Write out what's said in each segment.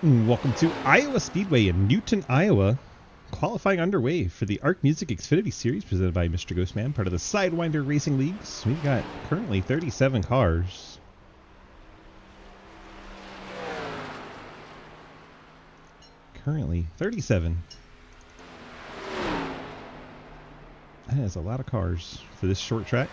Welcome to Iowa Speedway in Newton, Iowa. Qualifying underway for the Arc Music Xfinity Series presented by Mr. Ghostman, part of the Sidewinder Racing Leagues. We've got currently 37 cars. Currently 37. That is a lot of cars for this short track.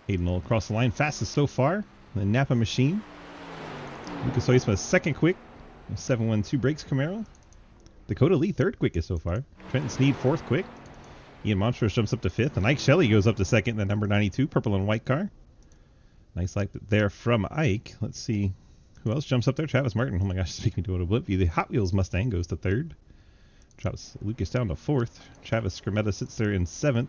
Hayden will across the line fastest so far. The Napa machine. Lucas Oisma second quick. 712 brakes Camaro. Dakota Lee third quickest so far. Trenton Sneed fourth quick. Ian Montrose jumps up to fifth. And Ike Shelley goes up to second in the number 92 purple and white car. Nice lap there from Ike. Let's see who else jumps up there. Travis Martin. Oh my gosh, speaking to a blip view. The Hot Wheels Mustang goes to third. Travis Lucas down to fourth. Travis Scrimmetta sits there in seventh.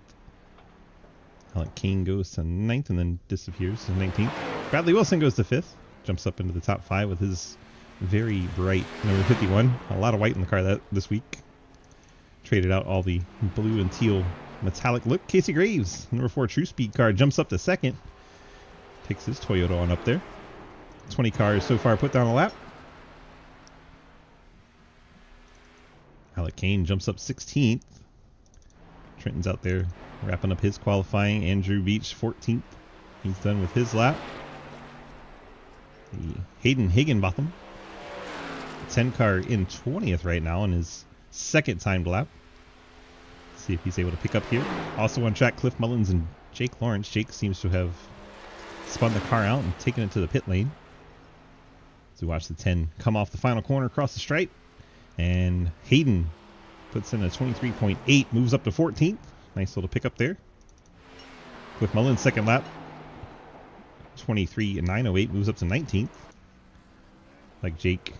Alec King goes to 9th and then disappears to 19th. Bradley Wilson goes to 5th. Jumps up into the top 5 with his very bright number 51. A lot of white in the car this week. Traded out all the blue and teal metallic look. Casey Graves, number 4 True Speed car, jumps up to 2nd. Takes his Toyota on up there. 20 cars so far put down a lap. Alec Kane jumps up 16th. Trenton's out there wrapping up his qualifying. Andrew Beach 14th. He's done with his lap. The Hayden Higginbotham 10 car in 20th right now in his second timed lap. See if he's able to pick up here. Also on track, Cliff Mullins and Jake Lawrence. Jake seems to have spun the car out and taken it to the pit lane. So watch the 10 come off the final corner across the stripe. And Hayden puts in a 23.8, moves up to 14th. Nice little pickup there. Cliff Mullins second lap. 23 and 908 moves up to 19th. Like Jake,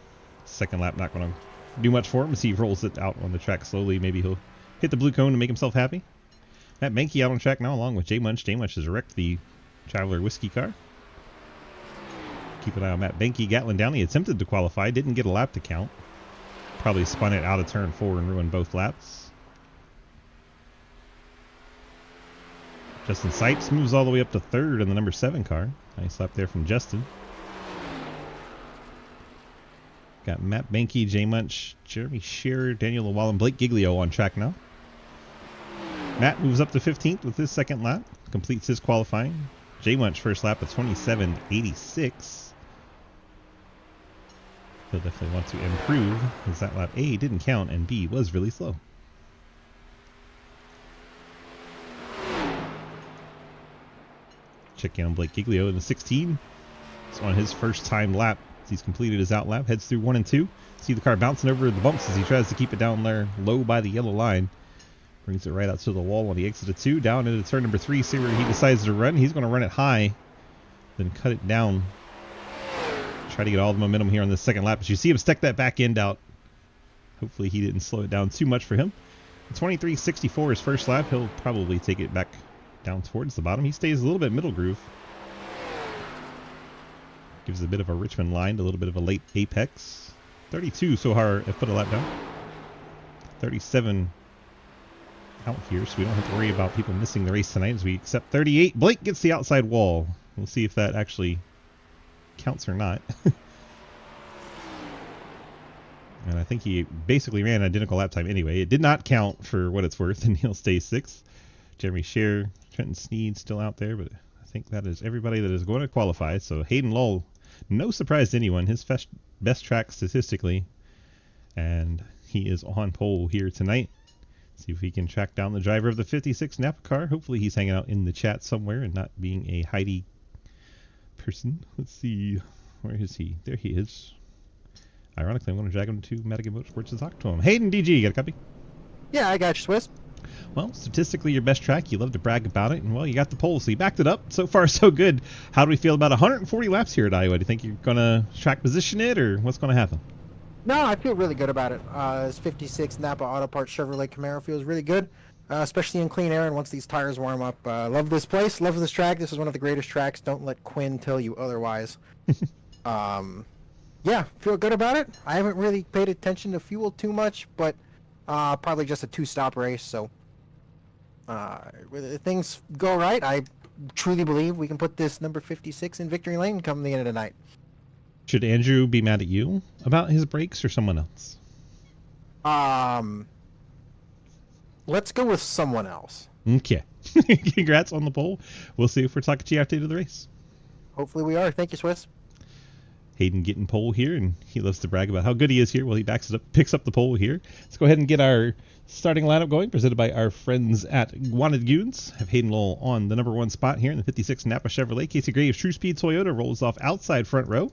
second lap not going to do much for him as he rolls it out on the track slowly. Maybe he'll hit the blue cone to make himself happy. Matt Benke out on track now along with Jay Munch. Jay Munch has wrecked the Traveler Whiskey car. Keep an eye on Matt Benke. Gatlin Downey attempted to qualify, didn't get a lap to count. Probably spun it out of turn 4 and ruined both laps. Justin Sipes moves all the way up to 3rd in the number 7 car. Nice lap there from Justin. Got Matt Benke, Jay Munch, Jeremy Shearer, Daniel Llewellyn, Blake Giglio on track now. Matt moves up to 15th with his second lap. Completes his qualifying. Jay Munch first lap at 27.86. He'll definitely want to improve as that lap A didn't count and B was really slow. Check in on Blake Giglio in the 16. It's on his first time lap. He's completed his out lap, heads through 1 and 2. See the car bouncing over the bumps as he tries to keep it down there low by the yellow line. Brings it right out to the wall on the exit of 2. Down into turn number 3. See where he decides to run. He's going to run it high, then cut it down. Try to get all the momentum here on the second lap. But you see him stick that back end out. Hopefully he didn't slow it down too much for him. 23.64 his first lap. He'll probably take it back down towards the bottom. He stays a little bit middle groove. Gives a bit of a Richmond line, a little bit of a late apex. 32 so far, put a lap down. 37 out here, so we don't have to worry about people missing the race tonight as we accept 38. Blake gets the outside wall. We'll see if that actually counts or not. And I think he basically ran an identical lap time anyway. It did not count for what it's worth, and he'll stay 6th. Jeremy Shearer, Trenton Sneed still out there, but I think that is everybody that is going to qualify. So Hayden Lull, no surprise to anyone, his best track statistically, and he is on pole here tonight. See if we can track down the driver of the 56 Napa car. Hopefully he's hanging out in the chat somewhere and not being a Heidi person. Let's see, where is he? There he is. Ironically, I'm going to drag him to Madigan Motorsports to talk to him. Hayden DG, you got a copy? Yeah, I got you, Swiss. Well, statistically your best track. You love to brag about it, and well, you got the pole, so you backed it up. So far, so good. How do we feel about 140 laps here at Iowa? Do you think you're going to track position it, or what's going to happen? No, I feel really good about it. This 56 Napa Auto Parts Chevrolet Camaro feels really good, especially in clean air and once these tires warm up. Love this place, love this track. This is one of the greatest tracks. Don't let Quinn tell you otherwise. Yeah, feel good about it. I haven't really paid attention to fuel too much, but probably just a 2-stop race, so if things go right, I truly believe we can put this number 56 in victory lane come the end of the night. Should Andrew be mad at you about his brakes or someone else? Let's go with someone else. Okay. Congrats on the pole. We'll see if we're talking to you after the race. Hopefully we are. Thank you, Swiss. Hayden getting pole here, and he loves to brag about how good he is here. Well, he backs it up, picks up the pole here. Let's go ahead and get our starting lineup going, presented by our friends at Wanted Goons. Have Hayden Lowell on the number 1 spot here in the 56 Napa Chevrolet. Casey Graves, True Speed Toyota, rolls off outside front row.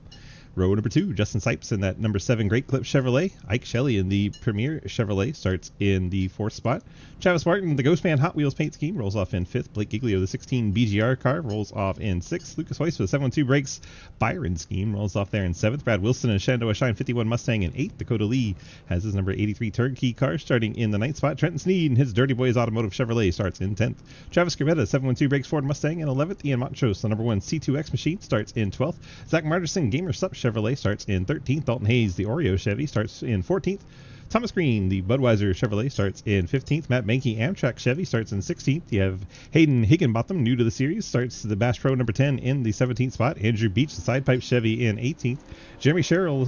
Row number 2, Justin Sipes in that number 7 Great Clip Chevrolet. Ike Shelley in the Premier Chevrolet starts in the 4th spot. Travis Martin, the Ghostman Hot Wheels paint scheme, rolls off in 5th. Blake Giglio, the 16 BGR car, rolls off in 6th. Lucas Weiss for the 712 Brakes Byron scheme, rolls off there in 7th. Brad Wilson and Shenandoah Shine 51 Mustang in 8th. Dakota Lee has his number 83 Turnkey car starting in the 9th spot. Trenton Sneed and his Dirty Boys Automotive Chevrolet starts in 10th. Travis Scrivetta, 712 Brakes Ford Mustang in 11th. Ian Montrose, the number 1 C2X machine, starts in 12th. Zach Marterson, Gamer Sup Chevrolet, starts in 13th. Dalton Hayes, the Oreo Chevy, starts in 14th. Thomas Green, the Budweiser Chevrolet, starts in 15th. Matt Mankey, Amtrak Chevy, starts in 16th. You have Hayden Higginbotham, new to the series, starts the Bash Pro number 10 in the 17th spot. Andrew Beach, the Side Pipe Chevy, in 18th. Jeremy Scherer,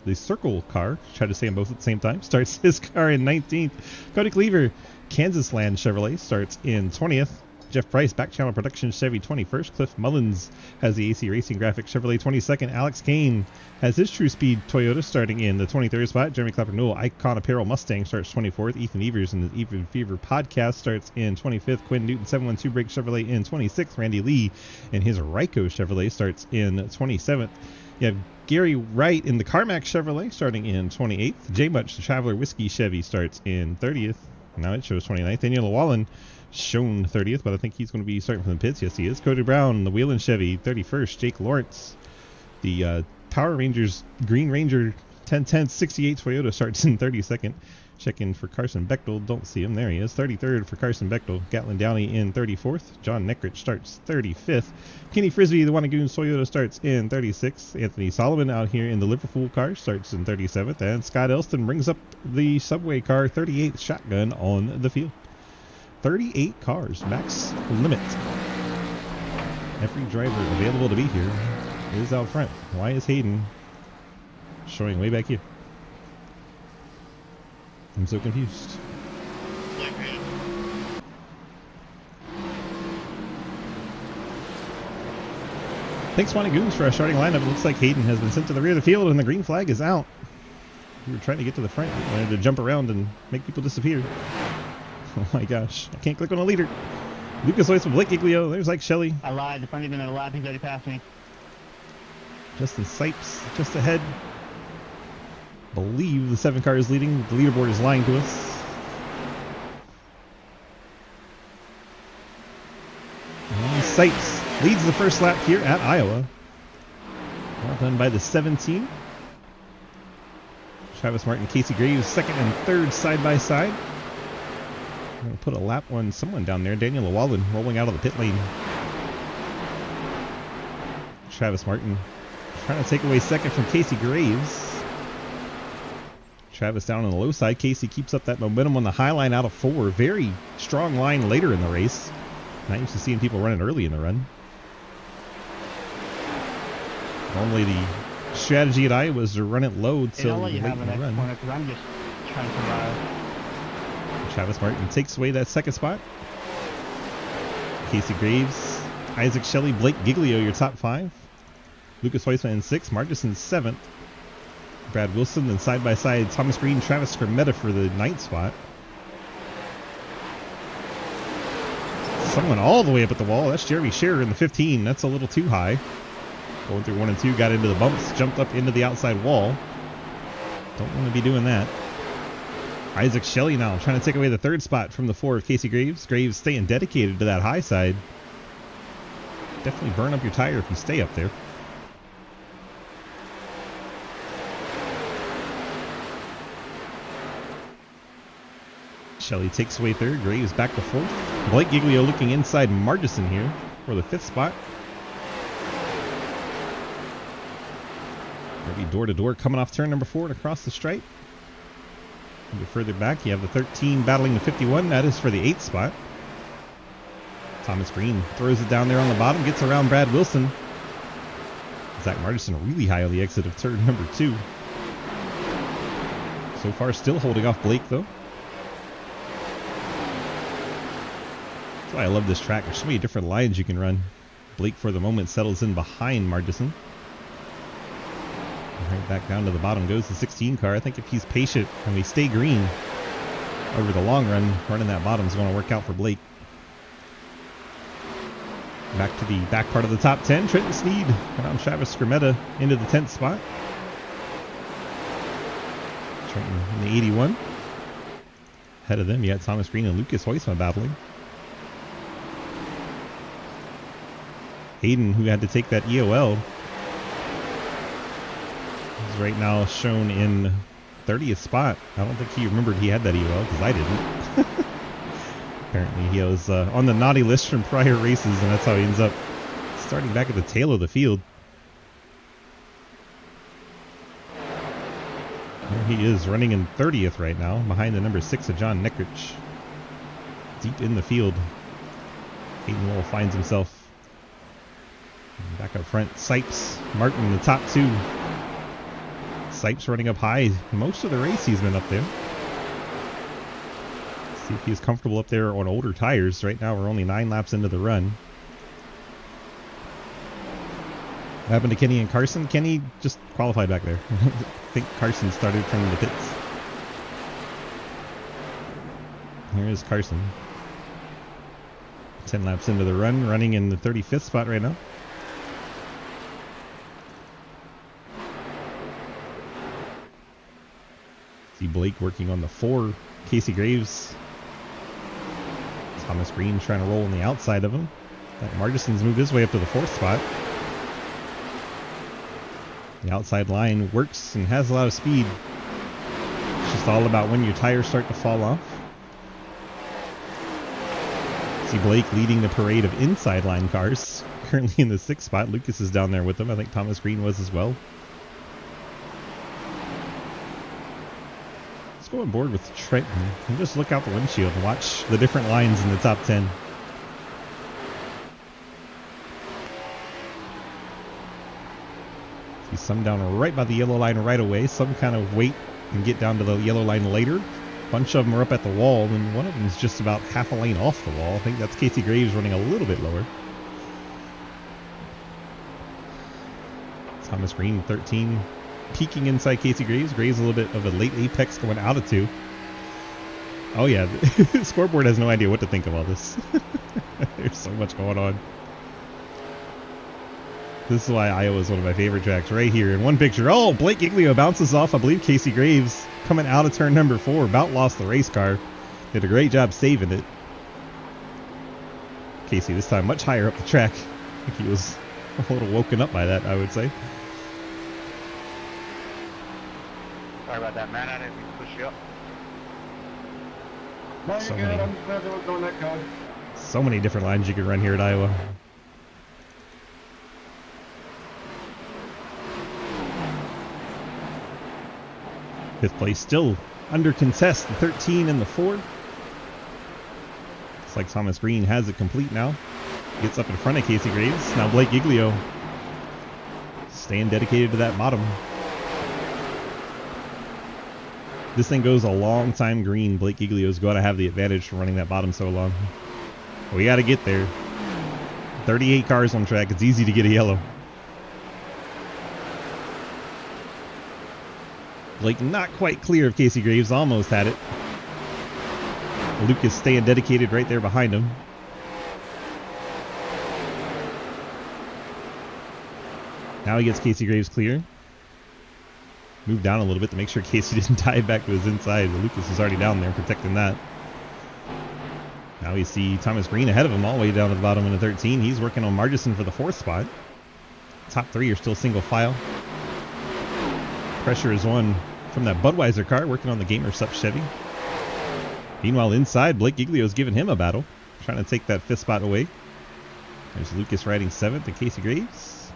the Circle car, try to say them both at the same time, starts his car in 19th. Cody Cleaver, Kansas Land Chevrolet, starts in 20th. Jeff Price, Back Channel Productions Chevy, 21st. Cliff Mullins has the AC Racing Graphics Chevrolet, 22nd. Alex Kane has his True Speed Toyota starting in the 23rd spot. Jeremy Clapper Newell, Icon Apparel Mustang, starts 24th. Ethan Evers in the Even Fever Podcast starts in 25th. Quinn Newton, 712 Brake Chevrolet in 26th. Randy Lee in his Ryko Chevrolet starts in 27th. You have Gary Wright in the CarMax Chevrolet starting in 28th. J Much, the Traveler Whiskey Chevy, starts in 30th. Now it shows 29th. Daniel Llewellyn shown 30th, but I think he's going to be starting from the pits. Yes, he is. Cody Brown, the Wheelan Chevy, 31st. Jake Lawrence, the Power Rangers Green Ranger 1010 68 Toyota, starts in 32nd. Check in for Carson Bechtel. Don't see him. There he is. 33rd for Carson Bechtel. Gatlin Downey in 34th. John Neckrich starts 35th. Kenny Frisbee, the Wannagoons Toyota, starts in 36th. Anthony Solomon out here in the Liverpool car starts in 37th. And Scott Elston brings up the Subway car 38th shotgun on the field. 38 cars, max limit. Every driver available to be here is out front. Why is Hayden showing way back here? I'm so confused. Thanks, Wannagoons, for our starting lineup. It looks like Hayden has been sent to the rear of the field and the green flag is out. We were trying to get to the front. We wanted to jump around and make people disappear. Oh my gosh, I can't click on a leader. Lucas Weiss with Blake Giglio. There's Ike Shelley. I lied. The front even at a lap. He's already passed me. Justin Sipes just ahead. Believe the 7 car is leading. The leaderboard is lying to us. And Sipes leads the first lap here at Iowa. Well done by the 17. Travis Martin, Casey Graves, 2nd and 3rd side by side. I'm going to put a lap on someone down there. Daniel Llewellyn rolling out of the pit lane. Travis Martin trying to take away 2nd from Casey Graves. Travis down on the low side. Casey keeps up that momentum on the high line out of 4. Very strong line later in the race. Not used to seeing people running early in the run. Normally the strategy at Iowa was to run it low till late in the run. I'm just trying to survive. Travis Martin takes away that 2nd spot. Casey Graves, Isaac Shelley, Blake Giglio, your top 5. Lucas Weissman in 6th, Marcus in 7th. Brad Wilson, then side by side, Thomas Green, Travis Scrimmetta for the 9th spot. Someone all the way up at the wall. That's Jeremy Scherer in the 15. That's a little too high. Going through 1 and 2, got into the bumps, jumped up into the outside wall. Don't want to be doing that. Isaac Shelley now trying to take away the 3rd spot from the 4 of Casey Graves. Graves staying dedicated to that high side. Definitely burn up your tire if you stay up there. Shelley takes away 3rd. Graves back to 4th. Blake Giglio looking inside Margison here for the 5th spot. Maybe door to door coming off turn number 4 and across the stripe. A bit further back, you have the 13 battling the 51. That is for the 8th spot. Thomas Green throws it down there on the bottom, gets around Brad Wilson. Zach Martinson really high on the exit of turn number 2. So far still holding off Blake though. That's why I love this track. There's so many different lines you can run. Blake for the moment settles in behind Martinson. Right back down to the bottom goes the 16 car. I think if he's patient and we stay green over the long run, running that bottom is going to work out for Blake. Back to the back part of the top 10. Trenton Sneed around Travis Skrmetta into the 10th spot. Trenton in the 81. Ahead of them, you got Thomas Green and Lucas Huisma battling. Hayden, who had to take that EOL, is right now shown in 30th spot. I don't think he remembered he had that EOL, because I didn't. Apparently he was on the naughty list from prior races, and that's how he ends up starting back at the tail of the field. There he is running in 30th right now, behind the number 6 of John Neckrich. Deep in the field. Hayden Lowell finds himself. And back up front, Sipes, Martin in the top 2. Sipes running up high. Most of the race he's been up there. See if he's comfortable up there on older tires. Right now we're only 9 laps into the run. What happened to Kenny and Carson? Kenny just qualified back there. I think Carson started from the pits. Here is Carson. 10 laps into the run, running in the 35th spot right now. See Blake working on the 4. Casey Graves. Thomas Green trying to roll on the outside of him. Martinson's moved his way up to the 4th spot. The outside line works and has a lot of speed. It's just all about when your tires start to fall off. See Blake leading the parade of inside line cars. Currently in the 6th spot. Lucas is down there with him. I think Thomas Green was as well. Let's go on board with Trenton and just look out the windshield and watch the different lines in the top 10. See some down right by the yellow line right away. Some kind of wait and get down to the yellow line later. A bunch of them are up at the wall, and one of them is just about half a lane off the wall. I think that's Casey Graves running a little bit lower. Thomas Green, 13. Peeking inside Casey Graves. Graves a little bit of a late apex going out of 2. Oh yeah, the scoreboard has no idea what to think of all this. There's so much going on. This is why Iowa is one of my favorite tracks right here. In one picture, oh, Blake Giglio bounces off, I believe, Casey Graves coming out of turn number 4. About lost the race car. Did a great job saving it. Casey this time much higher up the track. I think he was a little woken up by that, I would say. Sorry about that, man. I didn't mean to push you up. No, you're good. I'm just glad they were going that code. So many different lines you can run here at Iowa. Fifth place still under contest. The 13 and the 4. Looks like Thomas Green has it complete now. Gets up in front of Casey Graves. Now Blake Giglio staying dedicated to that bottom. This thing goes a long time green. Blake Giglio's got to have the advantage for running that bottom so long. We got to get there. 38 cars on track. It's easy to get a yellow. Blake not quite clear of Casey Graves. Almost had it. Lucas staying dedicated right there behind him. Now he gets Casey Graves clear. Move down a little bit to make sure Casey didn't dive back to his inside. Lucas is already down there protecting that. Now we see Thomas Green ahead of him all the way down to the bottom in the 13. He's working on Margison for the 4th spot. Top 3 are still single file. Pressure is on from that Budweiser car working on the Gamer Sup Chevy. Meanwhile inside, Blake Giglio's giving him a battle. Trying to take that 5th spot away. There's Lucas riding 7th and Casey Graves.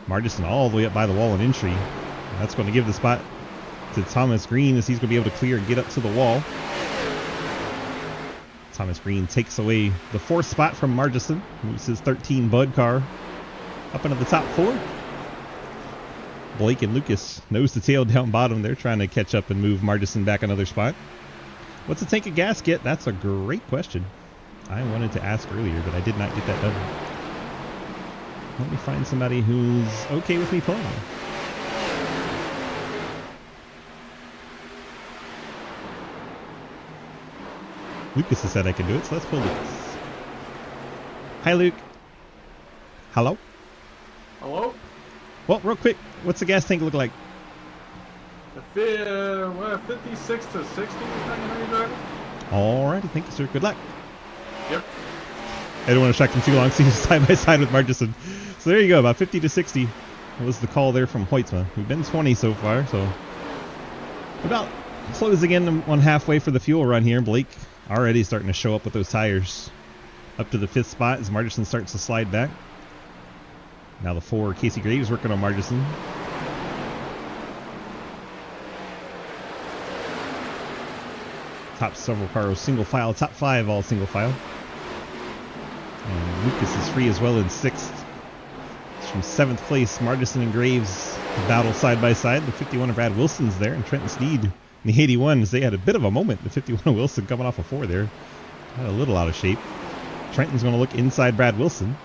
Margison all the way up by the wall in entry. That's going to give the spot to Thomas Green as he's going to be able to clear and get up to the wall. Thomas Green takes away the 4th spot from Margison. Moves his 13 Bud car up into the top 4. Blake and Lucas nose to tail down bottom. They're trying to catch up and move Margison back another spot. What's a tank of gas get? That's a great question. I wanted to ask earlier, but I did not get that done. Let me find somebody who's okay with me pulling. Lucas has said I can do it, so let's pull Lucas. Hi, Luke. Hello? Hello? Well, real quick, what's the gas tank look like? 56 to 60, depending on how you drive it. Alrighty, thank you, sir. Good luck. Yep. I don't want to track him too long, so he's side by side with Margison. So there you go, about 50 to 60 was the call there from Hoytsma. We've been 20 so far, so about closing in on halfway for the fuel run here. Blake already starting to show up with those tires up to the 5th spot as Margison starts to slide back. Now the 4, Casey Graves working on Margison. Top several cars single file, top 5 all single file. And Lucas is free as well in 6th. It's from 7th place. Margison and Graves battle side by side. The 51 of Brad Wilson's there, and Trenton Sneed in the 81s. They had a bit of a moment. The 51 of Wilson coming off a 4 there. Got a little out of shape. Trenton's going to look inside Brad Wilson.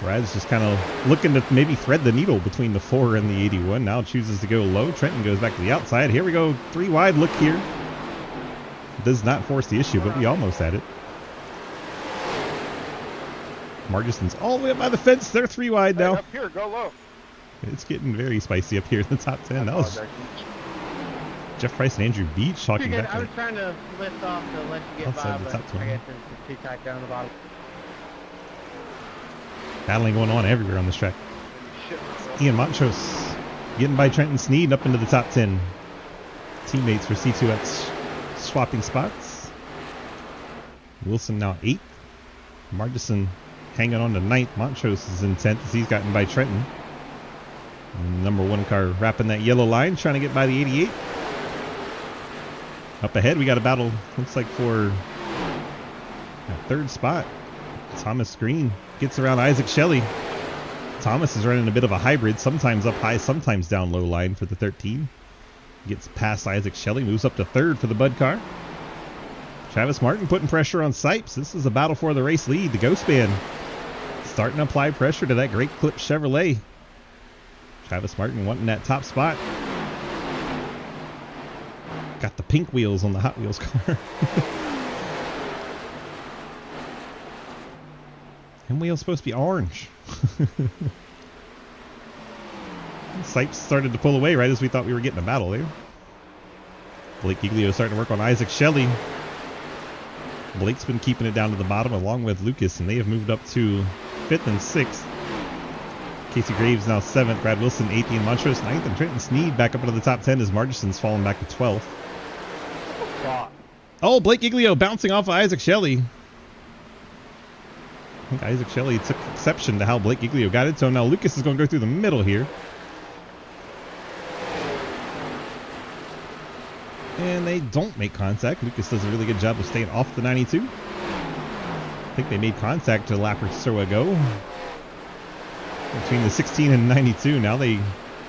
Brad's just kind of looking to maybe thread the needle between the 4 and the 81. Now chooses to go low. Trenton goes back to the outside. Here we go. 3 wide look here. Does not force the issue, but we almost had it. Margison's all the way up by the fence. They're 3 wide now. Hey, up here, go low. It's getting very spicy up here in the top 10. That was Jeff Price and Andrew Beach talking back. I was trying to lift off to let you get outside by, the but top 20. I guess it's too tight down the bottom. Battling going on everywhere on this track. Ian Montrose getting by Trenton Sneed up into the top 10. Teammates for C2X swapping spots. Wilson now 8th. Margison hanging on to 9th. Montrose is in 10th as he's gotten by Trenton. And number 1 car wrapping that yellow line, trying to get by the 88. Up ahead, we got a battle, looks like for a 3rd spot. Thomas Green gets around Isaac Shelley. Thomas is running a bit of a hybrid, sometimes up high, sometimes down low line for the 13. Gets past Isaac Shelley, moves up to 3rd for the Bud car. Travis Martin putting pressure on Sipes. This is a battle for the race lead. The Ghost Band starting to apply pressure to that Great Clip Chevrolet. Travis Martin wanting that top spot. Got the pink wheels on the Hot Wheels car. And wheel's supposed to be orange. Sipes started to pull away right as we thought we were getting a battle there. Blake Giglio starting to work on Isaac Shelley. Blake's been keeping it down to the bottom along with Lucas, and they have moved up to 5th and 6th. Casey Graves now 7th, Brad Wilson 8th, Ian Montrose 9th, and Trenton Sneed back up into the top 10 as Margison's fallen back to 12th. Oh, Blake Giglio bouncing off of Isaac Shelley. I think Isaac Shelley took exception to how Blake Giglio got it, so now Lucas is going to go through the middle here. And they don't make contact. Lucas does a really good job of staying off the 92. I think they made contact to a lap or so ago. Between the 16 and 92, now they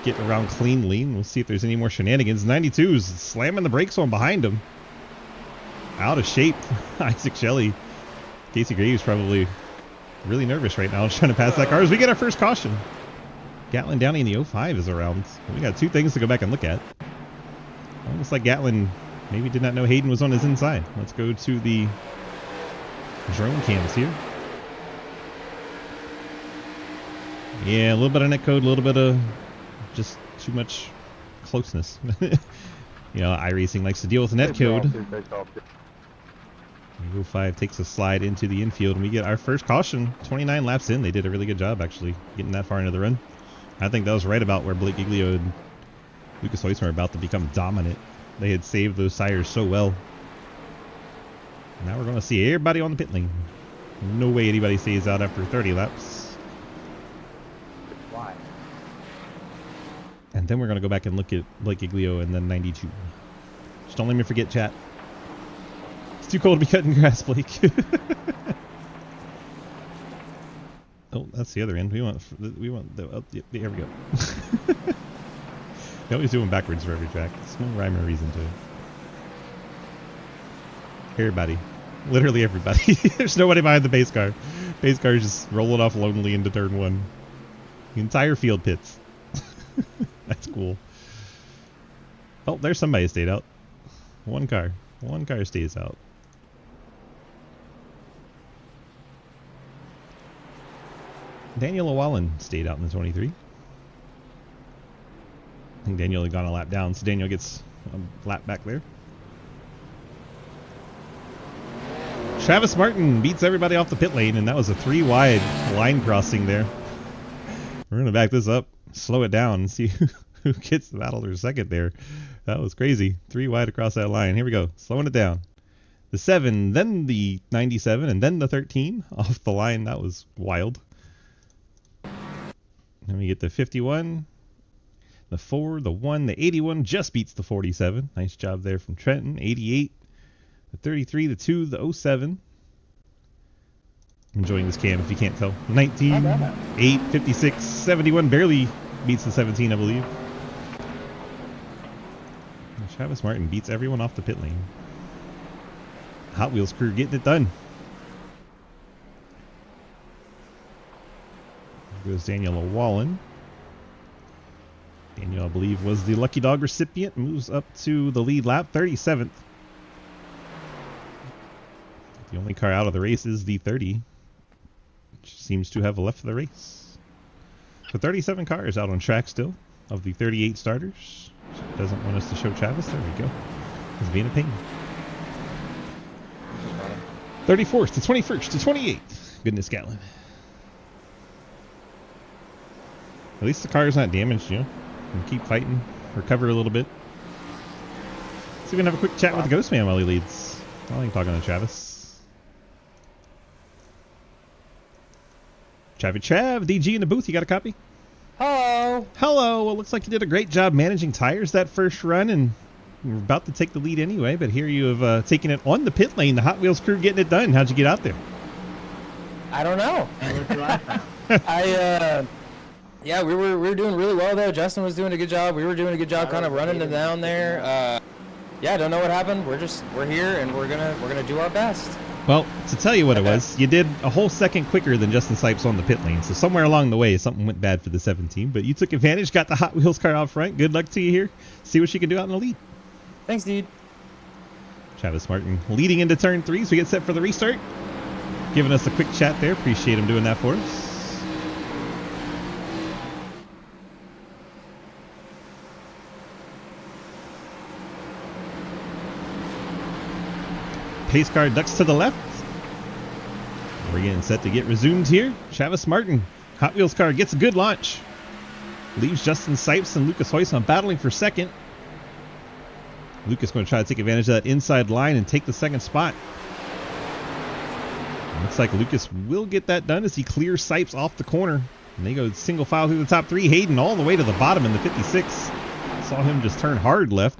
get around cleanly. We'll see if there's any more shenanigans. 92's slamming the brakes on behind him. Out of shape. Isaac Shelley. Casey Graves probably really nervous right now, trying to pass that car as we get our first caution. Gatlin Downey in the 05 is around. We got 2 things to go back and look at. Almost like Gatlin maybe did not know Hayden was on his inside. Let's go to the drone cams here. Yeah, a little bit of netcode, a little bit of just too much closeness. You know, iRacing likes to deal with netcode. 05 takes a slide into the infield, and we get our first caution. 29 laps in, they did a really good job actually getting that far into the run. I think that was right about where Blake Giglio and Lucas Hoytsma are about to become dominant. They had saved those tires so well. Now we're going to see everybody on the pit lane. No way anybody stays out after 30 laps. Why? And then we're going to go back and look at Blake Giglio and then 92. Just don't let me forget, chat. Too cold to be cutting grass, Blake. Oh, that's the other end. We want the oh, there we go. They always do them backwards for every track. There's no rhyme or reason to it. Everybody. Literally everybody. There's nobody behind the base car. Base car is just rolling off lonely into turn 1. The entire field pits. That's cool. Oh, there's somebody stayed out. One car. One car stays out. Daniel Llewellyn stayed out in the 23. I think Daniel had gone a lap down, so Daniel gets a lap back there. Travis Martin beats everybody off the pit lane, and that was a 3 wide line crossing there. We're going to back this up, slow it down, and see who gets the battle for second there. That was crazy. 3 wide across that line. Here we go, slowing it down. The 7, then the 97, and then the 13 off the line. That was wild. Then we get the 51, the 4, the 1, the 81 just beats the 47. Nice job there from Trenton. 88, the 33, the 2, the 07. I'm enjoying this cam if you can't tell. 19, 8, 56, 71 barely beats the 17, I believe. And Travis Martin beats everyone off the pit lane. Hot Wheels crew getting it done. Goes Daniel Llewellyn. Daniel, I believe, was the lucky dog recipient. Moves up to the lead lap, 37th. The only car out of the race is the 30, which seems to have left the race. So 37 cars out on track still of the 38 starters. Doesn't want us to show Travis. There we go. He's being a pain. 34th to 21st to 28th. Goodness, Gatlin. At least the car is not damaged, you know. And keep fighting, recover a little bit. See if we can have a quick chat with the Ghost Man while he leads. I like talking to Travis. Trav, DG in the booth, you got a copy? Hello. Hello. Well, looks like you did a great job managing tires that first run, and we're about to take the lead anyway. But here you have taken it on the pit lane. The Hot Wheels crew getting it done. How'd you get out there? I don't know. Yeah, we were doing really well though. Justin was doing a good job. We were doing a good job kind of running them down there. Yeah, I don't know what happened. We're here and we're gonna do our best. Well, to tell you what it was, you did a whole second quicker than Justin Sipes on the pit lane. So somewhere along the way, something went bad for the 17. But you took advantage, got the Hot Wheels car out front. Good luck to you here. See what you can do out in the lead. Thanks, dude. Travis Martin leading into turn 3, so we get set for the restart. Giving us a quick chat there. Appreciate him doing that for us. Pace car ducks to the left. We're getting set to get resumed here. Travis Martin, Hot Wheels car gets a good launch. Leaves Justin Sipes and Lucas Hoyson battling for second. Lucas going to try to take advantage of that inside line and take the second spot. Looks like Lucas will get that done as he clears Sipes off the corner. And they go single file through the top 3. Hayden all the way to the bottom in the 56. Saw him just turn hard left.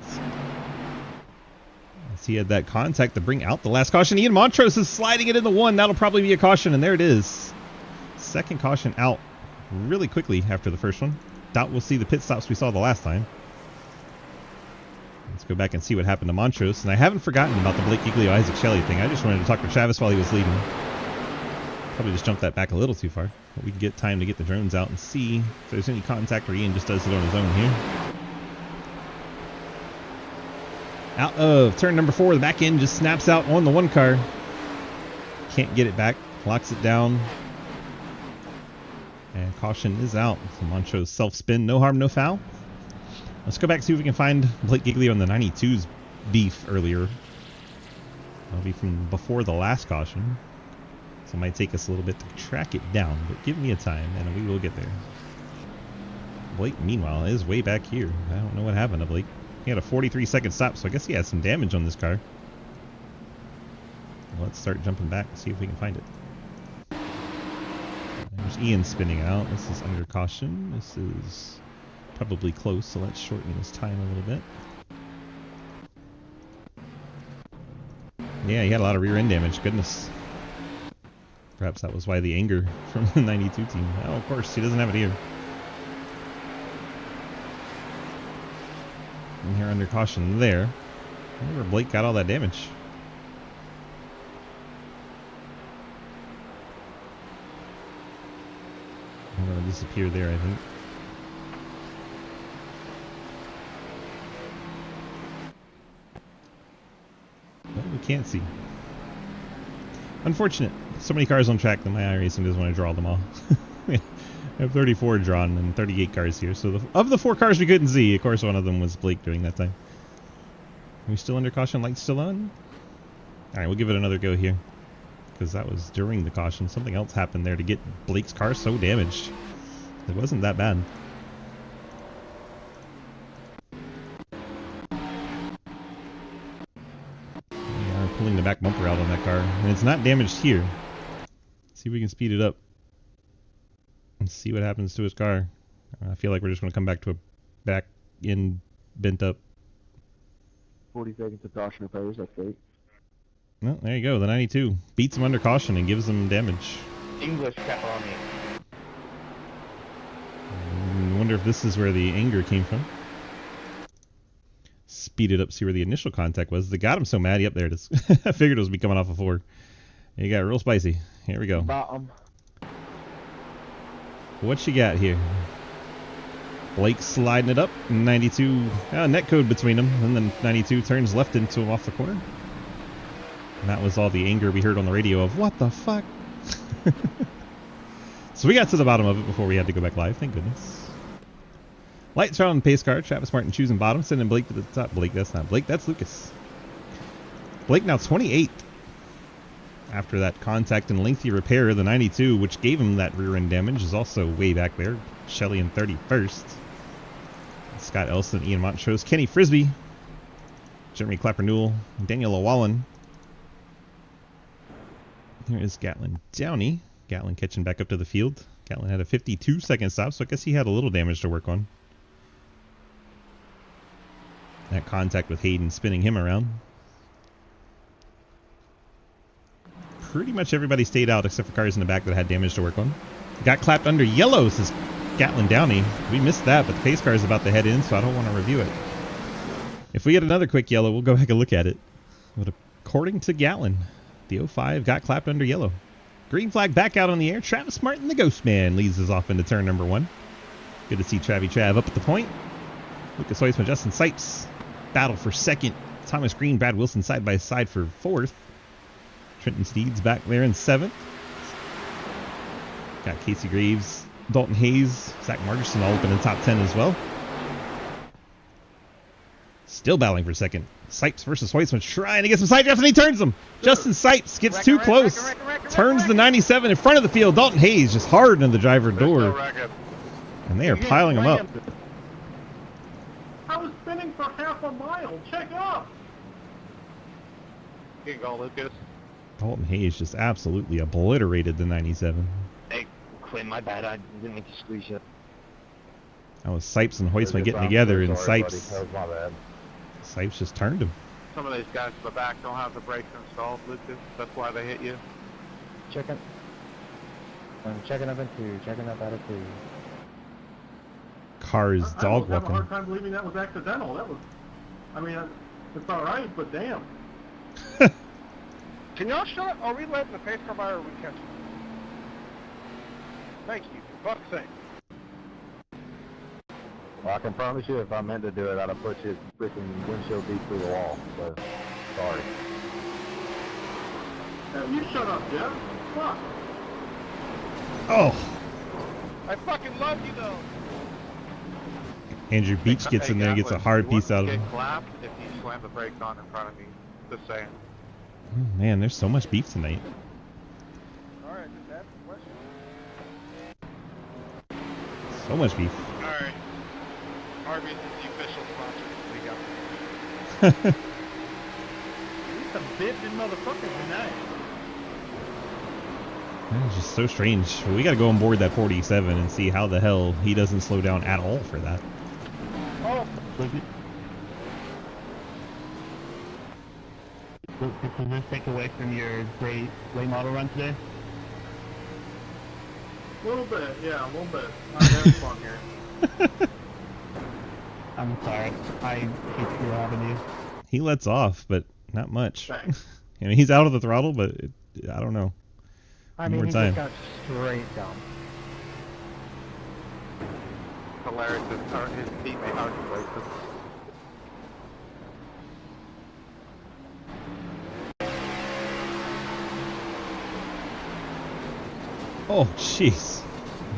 He had that contact to bring out the last caution. Ian Montrose is sliding it in the 1. That'll probably be a caution, and there it is. Second caution out really quickly after the first one. Doubt we'll see the pit stops we saw the last time. Let's go back and see what happened to Montrose. And I haven't forgotten about the Blake Giglio Isaac Shelley thing. I just wanted to talk to Travis while he was leading. Probably just jumped that back a little too far. But we can get time to get the drones out and see if there's any contact where Ian just does it on his own here. Out of turn number 4, the back end just snaps out on the 1 car. Can't get it back. Locks it down. And caution is out. So Montrose self-spin. No harm, no foul. Let's go back and see if we can find Blake Giglio on the 92's beef earlier. That'll be from before the last caution. So it might take us a little bit to track it down. But give me a time and we will get there. Blake, meanwhile, is way back here. I don't know what happened to Blake. He had a 43-second stop, so I guess he had some damage on this car. Let's start jumping back and see if we can find it. There's Ian spinning out. This is under caution. This is probably close, so let's shorten this time a little bit. Yeah, he had a lot of rear end damage. Goodness. Perhaps that was why the anger from the 92 team. Oh, of course, he doesn't have it here. And here under caution there. I wonder where Blake got all that damage. I'm going to disappear there, I think. But we can't see. Unfortunate. So many cars on track that my iRacing doesn't want to draw them all. I have 34 drawn and 38 cars here. So of the 4 cars we couldn't see, of course one of them was Blake during that time. Are we still under caution? Lights still on? Alright, we'll give it another go here. Because that was during the caution. Something else happened there to get Blake's car so damaged. It wasn't that bad. Yeah, we're pulling the back bumper out on that car. And it's not damaged here. See if we can speed it up. And see what happens to his car. I feel like we're just going to come back to a back end bent up. 40 seconds of caution repairs, that's great. Well, there you go. The 92 beats him under caution and gives him damage. English pepperoni. I wonder if this is where the anger came from. Speed it up, see where the initial contact was. That got him so mad. Yep, there it is. I figured it was be coming off a 4. It got real spicy. Here we go. Bottom. What you got here? Blake sliding it up. 92. Net code between them. And then 92 turns left into him off the corner. And that was all the anger we heard on the radio of, what the fuck? So we got to the bottom of it before we had to go back live. Thank goodness. Lights are on the pace car. Travis Martin choosing bottom. Sending Blake to the top. Blake, that's not Blake. That's Lucas. Blake now 28. After that contact and lengthy repair of the 92, which gave him that rear end damage, is also way back there. Shelley in 31st. Scott Elson, Ian Montrose, Kenny Frisbee, Jeremy Clapper-Newell, Daniel O'Wallen. Here is Gatlin Downey. Gatlin catching back up to the field. Gatlin had a 52-second stop, so I guess he had a little damage to work on. That contact with Hayden spinning him around. Pretty much everybody stayed out except for cars in the back that had damage to work on. Got clapped under yellow, says Gatlin Downey. We missed that, but the pace car is about to head in, so I don't want to review it. If we get another quick yellow, we'll go back and look at it. But according to Gatlin, the 05 got clapped under yellow. Green flag back out on the air. Travis Martin, the Ghost Man, leads us off into turn number 1. Good to see Travie Trav up at the point. Lucas Heusman, Justin Sipes. Battle for second. Thomas Green, Brad Wilson side by side for 4th. Trenton Steeds back there in 7th. Got Casey Graves, Dalton Hayes, Zach Margerson all up in the top 10 as well. Still battling for second. Sipes versus Heusman trying to get some side draft and he turns them. Justin Sipes gets too close. Turns the 97 in front of the field. Dalton Hayes just hard in the driver door. And they are piling them up. I was spinning for half a mile. Check up. Here you go, Lucas. Dalton Hayes just absolutely obliterated the 97. Hey, Quinn, my bad. I didn't mean to squeeze you. That was Sipes and Heusman getting together, and Sorry, Sipes buddy. That was my bad. Sipes just turned him. Some of these guys in the back don't have the brakes installed, Lucas. That's why they hit you. Checking. I'm checking up into, checking up out of 2. Car is I dog almost have a walking. hard time believing that was accidental. That was, I mean, it's all right, but damn. Can y'all shut up? Are we letting the pace car by or are we catching? Thank you. Fuck's sake. Well, I can promise you if I meant to do it, I'd have put your freaking windshield deep through the wall. So, sorry. Hey, you shut up, Jeff. Fuck. Oh! I fucking love you though. Andrew Beach gets in there and gets a hard piece out of him. Get clapped if you slam the brakes on in front of me. Just saying. Oh, man, there's so much beef tonight. Alright, just ask the question. So much beef. Alright. Arby's is the official sponsor of the league. He's a biffing motherfucker tonight. It's just so strange. We got to go on board that 47 and see how the hell he doesn't slow down at all for that. Oh! Does this take away from your great late model run today? A little bit, yeah, a little bit. Not having fun here. I'm sorry. I hate to hear out of you. He lets off, but not much. Thanks. I mean, he's out of the throttle, but I don't know. I One mean, more he time. just got straight down. Hilarious. His teammate out of places. Oh, jeez.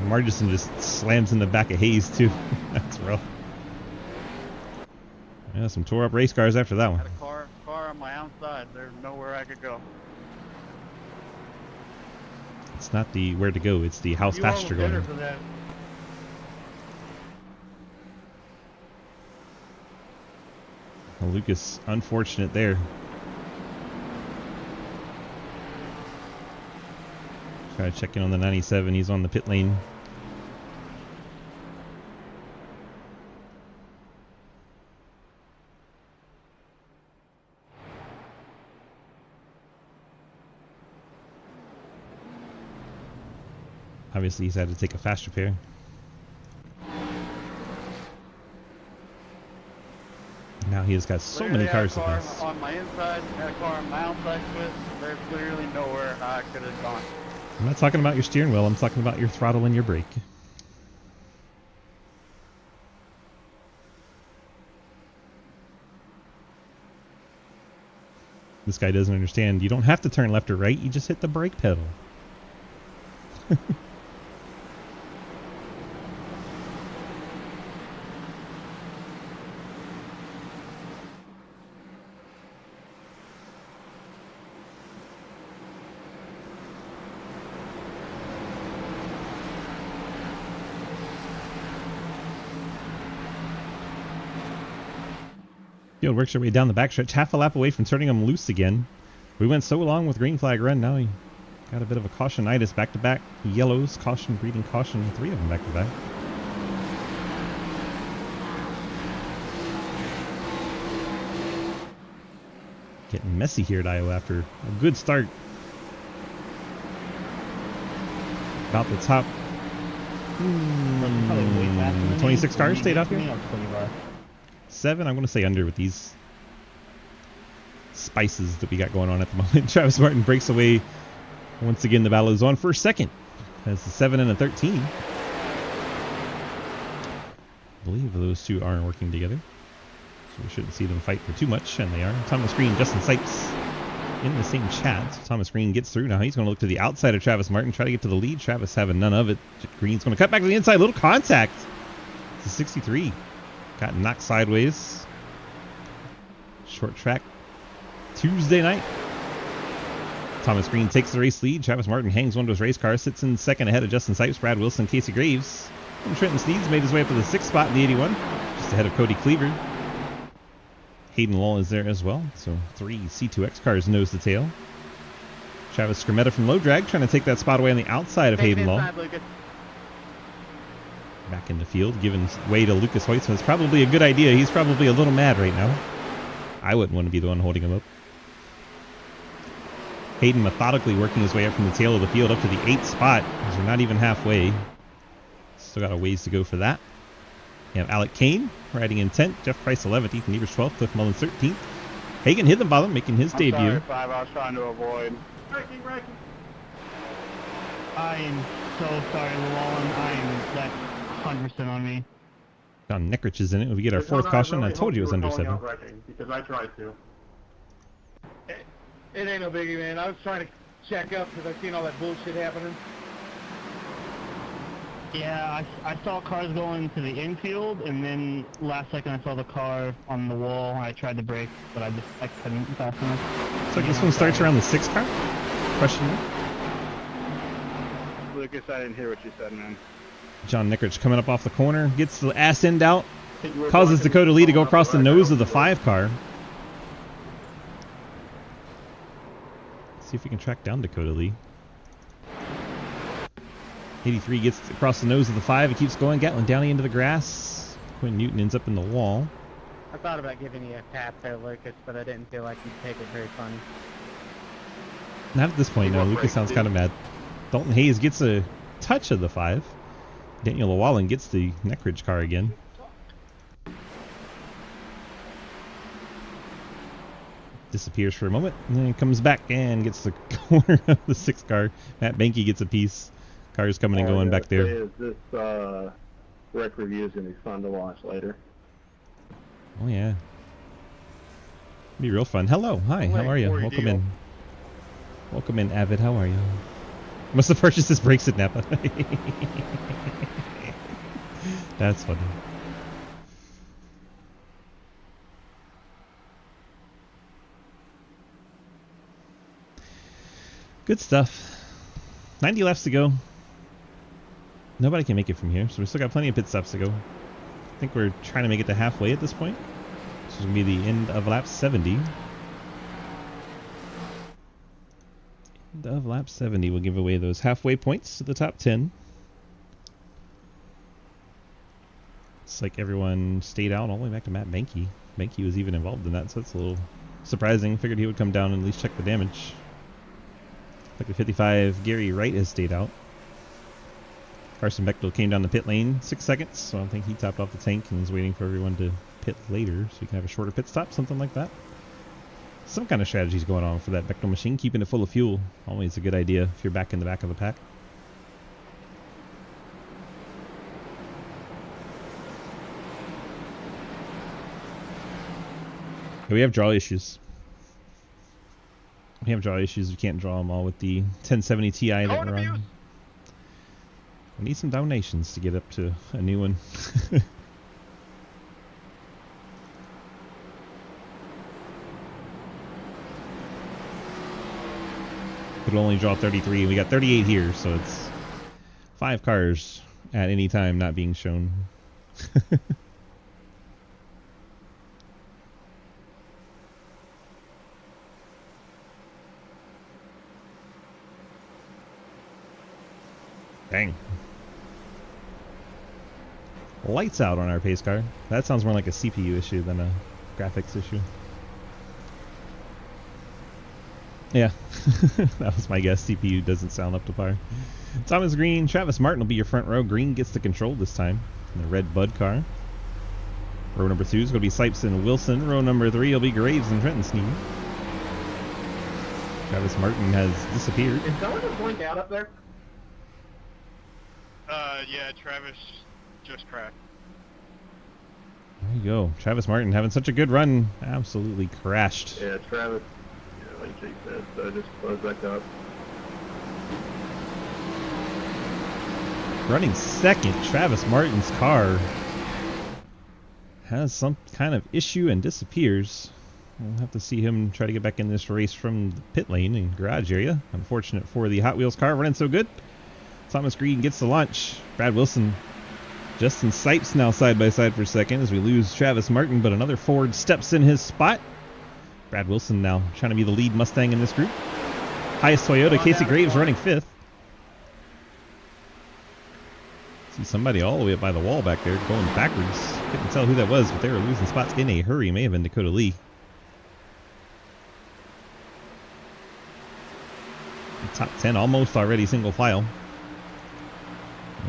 Margison just slams in the back of Hayes, too. That's rough. Yeah, some tore up race cars after that one. Had a car on my outside. There's nowhere I could go. It's not the where to go, it's the house pasture going. For that. Well, Lucas, unfortunate there. Try to check in on the 97. He's on the pit lane. Obviously, he's had to take a fast repair. Now he has got so many cars to pass. On my inside, had a car on my outside twist. There's clearly nowhere I could have gone. I'm not talking about your steering wheel. I'm talking about your throttle and your brake. This guy doesn't understand. You don't have to turn left or right. You just hit the brake pedal. Field works our way down the backstretch, half a lap away from turning him loose again. We went so long with green flag run, now he got a bit of a cautionitis back to back. Yellows, caution, breeding caution, 3 of them back to back. Getting messy here at Iowa after a good start. About the top 26 cars stayed out here. 7, I'm going to say under with these spices that we got going on at the moment. Travis Martin breaks away. Once again, the battle is on for second. That's a 7 and a 13. I believe those two aren't working together, so we shouldn't see them fight for too much, and they are. Thomas Green, Justin Sipes in the same chat. So Thomas Green gets through. Now he's going to look to the outside of Travis Martin, try to get to the lead. Travis having none of it. Green's going to cut back to the inside. Little contact. It's a 63. Got knocked sideways. Short track Tuesday night. Thomas Green takes the race lead. Travis Martin hangs onto his race car, sits in second ahead of Justin Sipes, Brad Wilson, Casey Graves. And Trenton Sneeds made his way up to the 6th spot in the 81, just ahead of Cody Cleaver. Hayden Law is there as well, so 3 C2X cars nose to tail. Travis Skrmetta from Low Drag trying to take that spot away on the outside of Hayden Law. Back in the field, giving way to Lucas Hoytsman. It's probably a good idea. He's probably a little mad right now. I wouldn't want to be the one holding him up. Hayden methodically working his way up from the tail of the field up to the 8th spot, because we're not even halfway. Still got a ways to go for that. We have Alec Kane riding in 10th, Jeff Price 11th, Ethan Evers 12th, Cliff Mullins 13th. Hagen hit the bottom, making his debut. Sorry, 5, I was trying to avoid. I am so sorry, Llewellyn. That's 100% on me. John Neckrich is in it. We get our 4th caution. I told you it was under 7. Because I tried to. It ain't no biggie, man. I was trying to check up because I seen all that bullshit happening. Yeah, I saw cars going to the infield, and then last second I saw the car on the wall. I tried to brake, but I couldn't fast enough. So this one starts around the 6th car? Question mark? Lucas, I didn't hear what you said, man. John Neckrich coming up off the corner, gets the ass end out, causes Dakota Lee to go across the nose of the 5 car. See if we can track down Dakota Lee. 83 gets across the nose of the 5 and keeps going. Gatlin Downey into the grass. Quinn Newton ends up in the wall. I thought about giving you a pass there, Lucas, but I didn't feel like you'd take it very funny. Not at this point, no. Lucas sounds kind of mad. Dalton Hayes gets a touch of the 5. Daniel Llewellyn gets the Neckridge car again. Disappears for a moment, and then comes back and gets the corner of the 6 car. Matt Banky gets a piece. Cars coming and going back there. This rec review is going to be fun to watch later. Oh, yeah. Be real fun. Hello. Hi. How are you? Welcome in. Welcome in, Avid. How are you? Must have purchased his brakes at Napa. That's funny. Good stuff. 90 laps to go. Nobody can make it from here, so we still got plenty of pit stops to go. I think we're trying to make it to halfway at this point. This is going to be the end of lap 70. End of lap 70 will give away those halfway points to the top 10. It's like everyone stayed out all the way back to Matt Banky. Banky was even involved in that, so that's a little surprising. Figured he would come down and at least check the damage. Like the 55, Gary Wright has stayed out. Carson Bechtel came down the pit lane 6 seconds, so I don't think he topped off the tank and is waiting for everyone to pit later so we can have a shorter pit stop, something like that. Some kind of strategy's going on for that Bechtel machine, keeping it full of fuel. Always a good idea if you're back in the back of the pack. Okay, we have draw issues. We have draw issues. We can't draw them all with the 1070 Ti that we're on. We need some donations to get up to a new one. Could only draw 33. We got 38 here, so it's 5 cars at any time not being shown. Dang. Lights out on our pace car. That sounds more like a CPU issue than a graphics issue. Yeah, that was my guess. CPU doesn't sound up to par. Thomas Green, Travis Martin will be your front row. Green gets the control this time in the red Bud car. Row number 2 is going to be Sipes and Wilson. Row number 3 will be Graves and Trenton Sneed. Travis Martin has disappeared. Is someone just blink out up there? Yeah, Travis just cracked. There you go. Travis Martin having such a good run. Absolutely crashed. Yeah, Travis, like Jake said, so just close back up. Running second, Travis Martin's car has some kind of issue and disappears. We'll have to see him try to get back in this race from the pit lane and garage area. Unfortunate for the Hot Wheels car running so good. Thomas Green gets the launch. Brad Wilson, Justin Sipes now side by side for second as we lose Travis Martin, but another Ford steps in his spot. Brad Wilson now trying to be the lead Mustang in this group. Highest Toyota, Casey Graves running 5th. See somebody all the way up by the wall back there going backwards. Couldn't tell who that was, but they were losing spots in a hurry. May have been Dakota Lee. Top 10 almost already single file.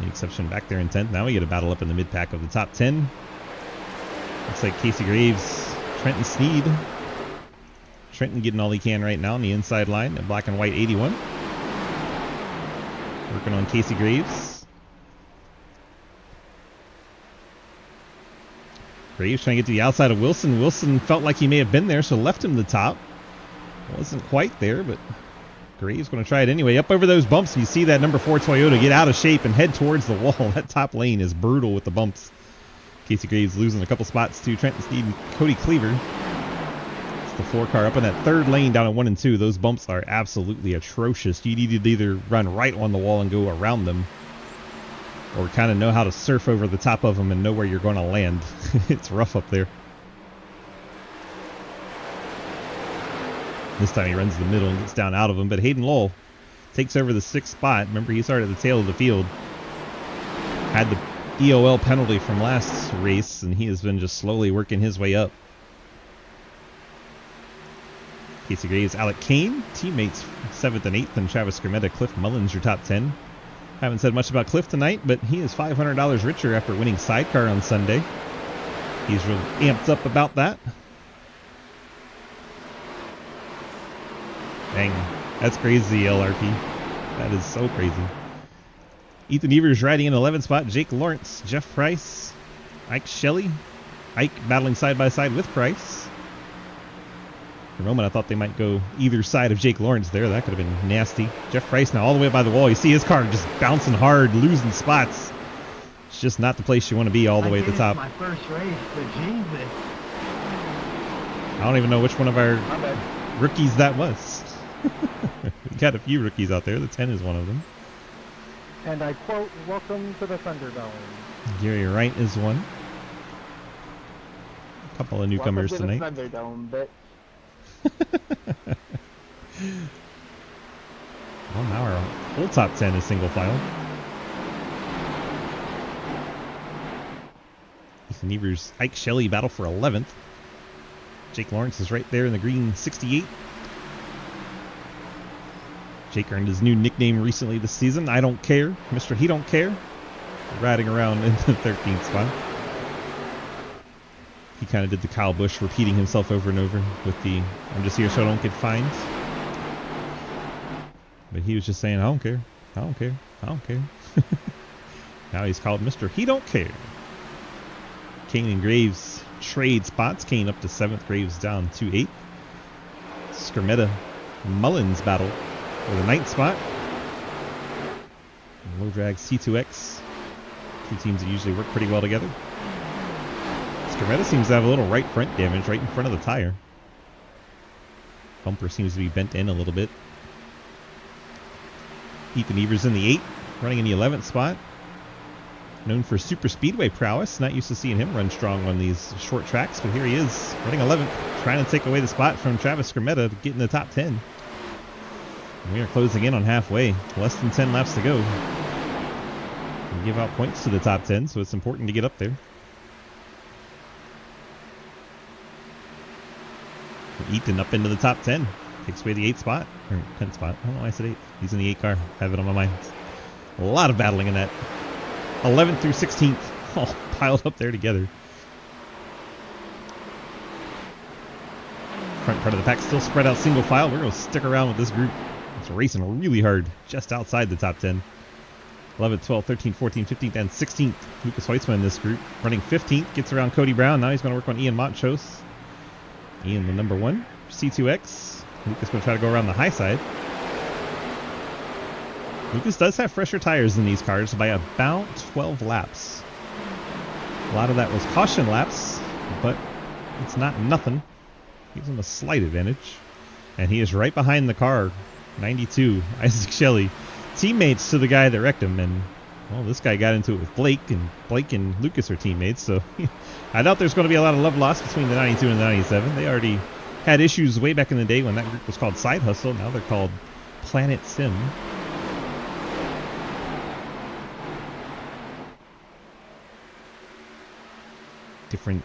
The exception back there in 10th. Now we get a battle up in the mid-pack of the top 10. Looks like Casey Graves, Trenton Sneed. Trenton getting all he can right now on the inside line at black and white 81. Working on Casey Graves. Graves trying to get to the outside of Wilson. Wilson felt like he may have been there, so left him the top. Wasn't quite there, but Graves going to try it anyway. Up over those bumps, you see that number 4 Toyota get out of shape and head towards the wall. That top lane is brutal with the bumps. Casey Graves losing a couple spots to Trenton Sneed and Cody Cleaver. It's the 4 car up in that 3rd lane down at 1 and 2. Those bumps are absolutely atrocious. You need to either run right on the wall and go around them, or kind of know how to surf over the top of them and know where you're going to land. It's rough up there. This time he runs the middle and gets down out of him, but Hayden Lowell takes over the 6th spot. Remember, he started at the tail of the field. Had the EOL penalty from last race, and he has been just slowly working his way up. Casey Graves, Alec Kane, teammates 7th and 8th, and Travis Skrmeta, Cliff Mullins, your top 10. Haven't said much about Cliff tonight, but he is $500 richer after winning Sidecar on Sunday. He's real amped up about that. Dang, that's crazy, LRP. That is so crazy. Ethan Evers riding in 11th spot. Jake Lawrence, Jeff Price, Ike Shelley. Ike battling side by side with Price. For a moment, I thought they might go either side of Jake Lawrence there. That could have been nasty. Jeff Price now all the way by the wall. You see his car just bouncing hard, losing spots. It's just not the place you want to be all the way at the top. My first race, but Jesus. I don't even know which one of our rookies that was. We got a few rookies out there. The 10 is one of them. And I quote, "Welcome to the Thunderdome." Gary Wright is one. A couple of newcomers tonight. Thunderdome, bitch. Well, now our whole top 10 is single file. Ethan Evers, Ike Shelley battle for 11th. Jake Lawrence is right there in the green 68. Jake earned his new nickname recently this season. I don't care. Mr. He Don't Care. Riding around in the 13th spot. He kind of did the Kyle Busch, repeating himself over and over with the "I'm just here so I don't get fined." But he was just saying, "I don't care. I don't care. I don't care." Now he's called Mr. He Don't Care. Kane and Graves trade spots. Kane up to 7th, Graves down to 8th. Skrmeta Mullins battle for the 9th spot. Low drag C2X. Two teams that usually work pretty well together. Skrmeta seems to have a little right front damage right in front of the tire. Bumper seems to be bent in a little bit. Ethan Evers in the 8th, running in the 11th spot. Known for super speedway prowess. Not used to seeing him run strong on these short tracks, but here he is, running 11th, trying to take away the spot from Travis Skrmeta to get in the top 10. We are closing in on halfway. Less than 10 laps to go. We give out points to the top 10, so it's important to get up there. Ethan up into the top 10. Takes away the 8th spot. Or 10th spot. I don't know why I said 8. He's in the 8 car. I have it on my mind. A lot of battling in that. 11th through 16th. All piled up there together. Front part of the pack still spread out single file. We're going to stick around with this group. It's racing really hard. Just outside the top 10. 11th, 12th, 13th, 14th, 15th, and 16th. Lucas Weitzman in this group. Running 15th. Gets around Cody Brown. Now he's going to work on Ian Montrose. Ian, the number 1. C2X. Lucas going to try to go around the high side. Lucas does have fresher tires in these cars by about 12 laps. A lot of that was caution laps, but it's not nothing. Gives him a slight advantage. And he is right behind the car. 92, Isaac Shelley. Teammates to the guy that wrecked him. And, well, this guy got into it with Blake and Lucas are teammates. So I doubt there's going to be a lot of love lost between the 92 and the 97. They already had issues way back in the day when that group was called Side Hustle. Now they're called Planet Sim. Different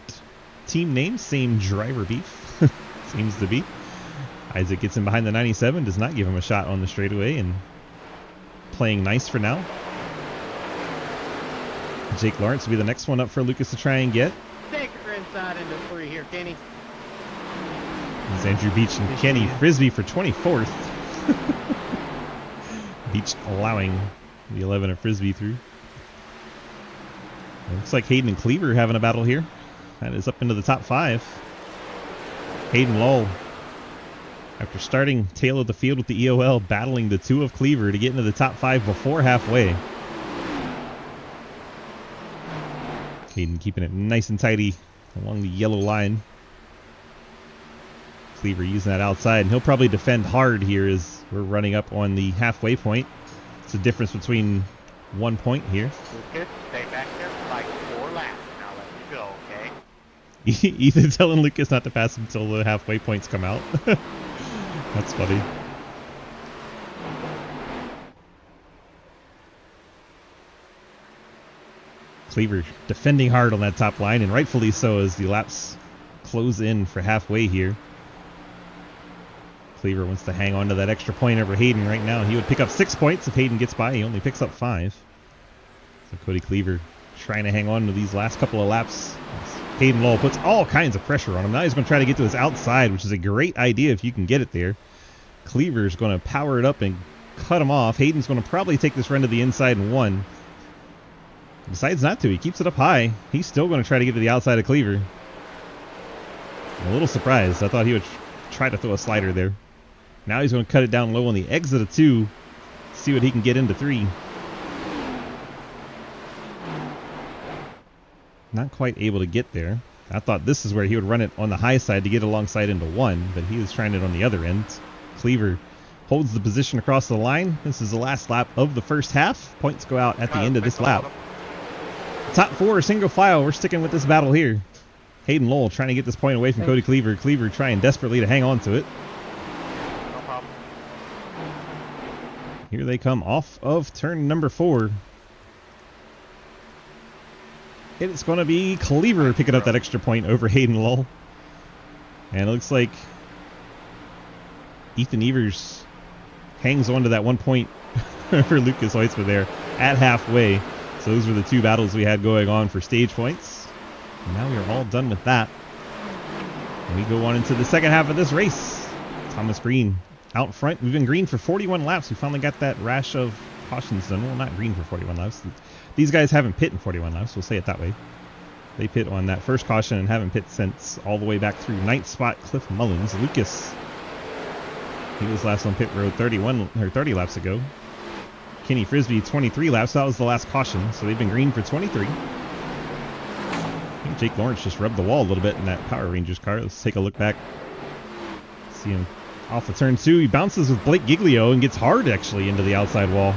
team names, same driver beef. Seems to be. Isaac gets in behind the 97, does not give him a shot on the straightaway, and playing nice for now. Jake Lawrence will be the next one up for Lucas to try and get. Take her inside into 3 here, Kenny. It's Andrew Beach and Kenny Frisbee for 24th. Beach allowing the 11 of Frisbee through. It looks like Hayden and Cleaver having a battle here. That is up into the top 5. Hayden Lull, after starting tail of the field with the EOL, battling the 2 of Cleaver to get into the top 5 before halfway. Hayden keeping it nice and tidy along the yellow line. Cleaver using that outside, and he'll probably defend hard here as we're running up on the halfway point. It's the difference between 1 point here. Lucas, stay back there for like 4 laps. Now let me go, okay? Ethan telling Lucas not to pass him until the halfway points come out. That's funny. Cleaver defending hard on that top line, and rightfully so as the laps close in for halfway here. Cleaver wants to hang on to that extra point over Hayden right now. He would pick up 6 points if Hayden gets by. He only picks up 5. So Cody Cleaver trying to hang on to these last couple of laps. Hayden Lowell puts all kinds of pressure on him. Now he's going to try to get to his outside, which is a great idea if you can get it there. Cleaver's going to power it up and cut him off. Hayden's going to probably take this run to the inside and 1. Decides not to. He keeps it up high. He's still going to try to get to the outside of Cleaver. I'm a little surprised. I thought he would try to throw a slider there. Now he's going to cut it down low on the exit of 2. See what he can get into 3. Not quite able to get there. I thought this is where he would run it on the high side to get alongside into 1, but he was trying it on the other end. Cleaver holds the position across the line. This is the last lap of the first half. Points go out at the end of this lap. Top 4 single file. We're sticking with this battle here. Hayden Lowell trying to get this point away from Cody Cleaver. Cleaver trying desperately to hang on to it. No problem. Here they come off of turn number 4. It's going to be Cleaver picking up that extra point over Hayden Lowell. And it looks like Ethan Evers hangs on to that 1 point for Lucas Hoytsma there at halfway. So those were the 2 battles we had going on for stage points. And now we are all done with that. And we go on into the second half of this race. Thomas Green out front. We've been green for 41 laps. We finally got that rash of cautions done. Well, not green for 41 laps. These guys haven't pit in 41 laps. We'll say it that way. They pit on that first caution and haven't pit since, all the way back through 9th spot Cliff Mullins. Lucas, he was last on pit road 30 laps ago. Kenny Frisbee 23 laps. That was the last caution. So they've been green for 23. I think Jake Lawrence just rubbed the wall a little bit in that Power Rangers car. Let's take a look back. See him off of turn 2. He bounces with Blake Giglio and gets hard actually into the outside wall.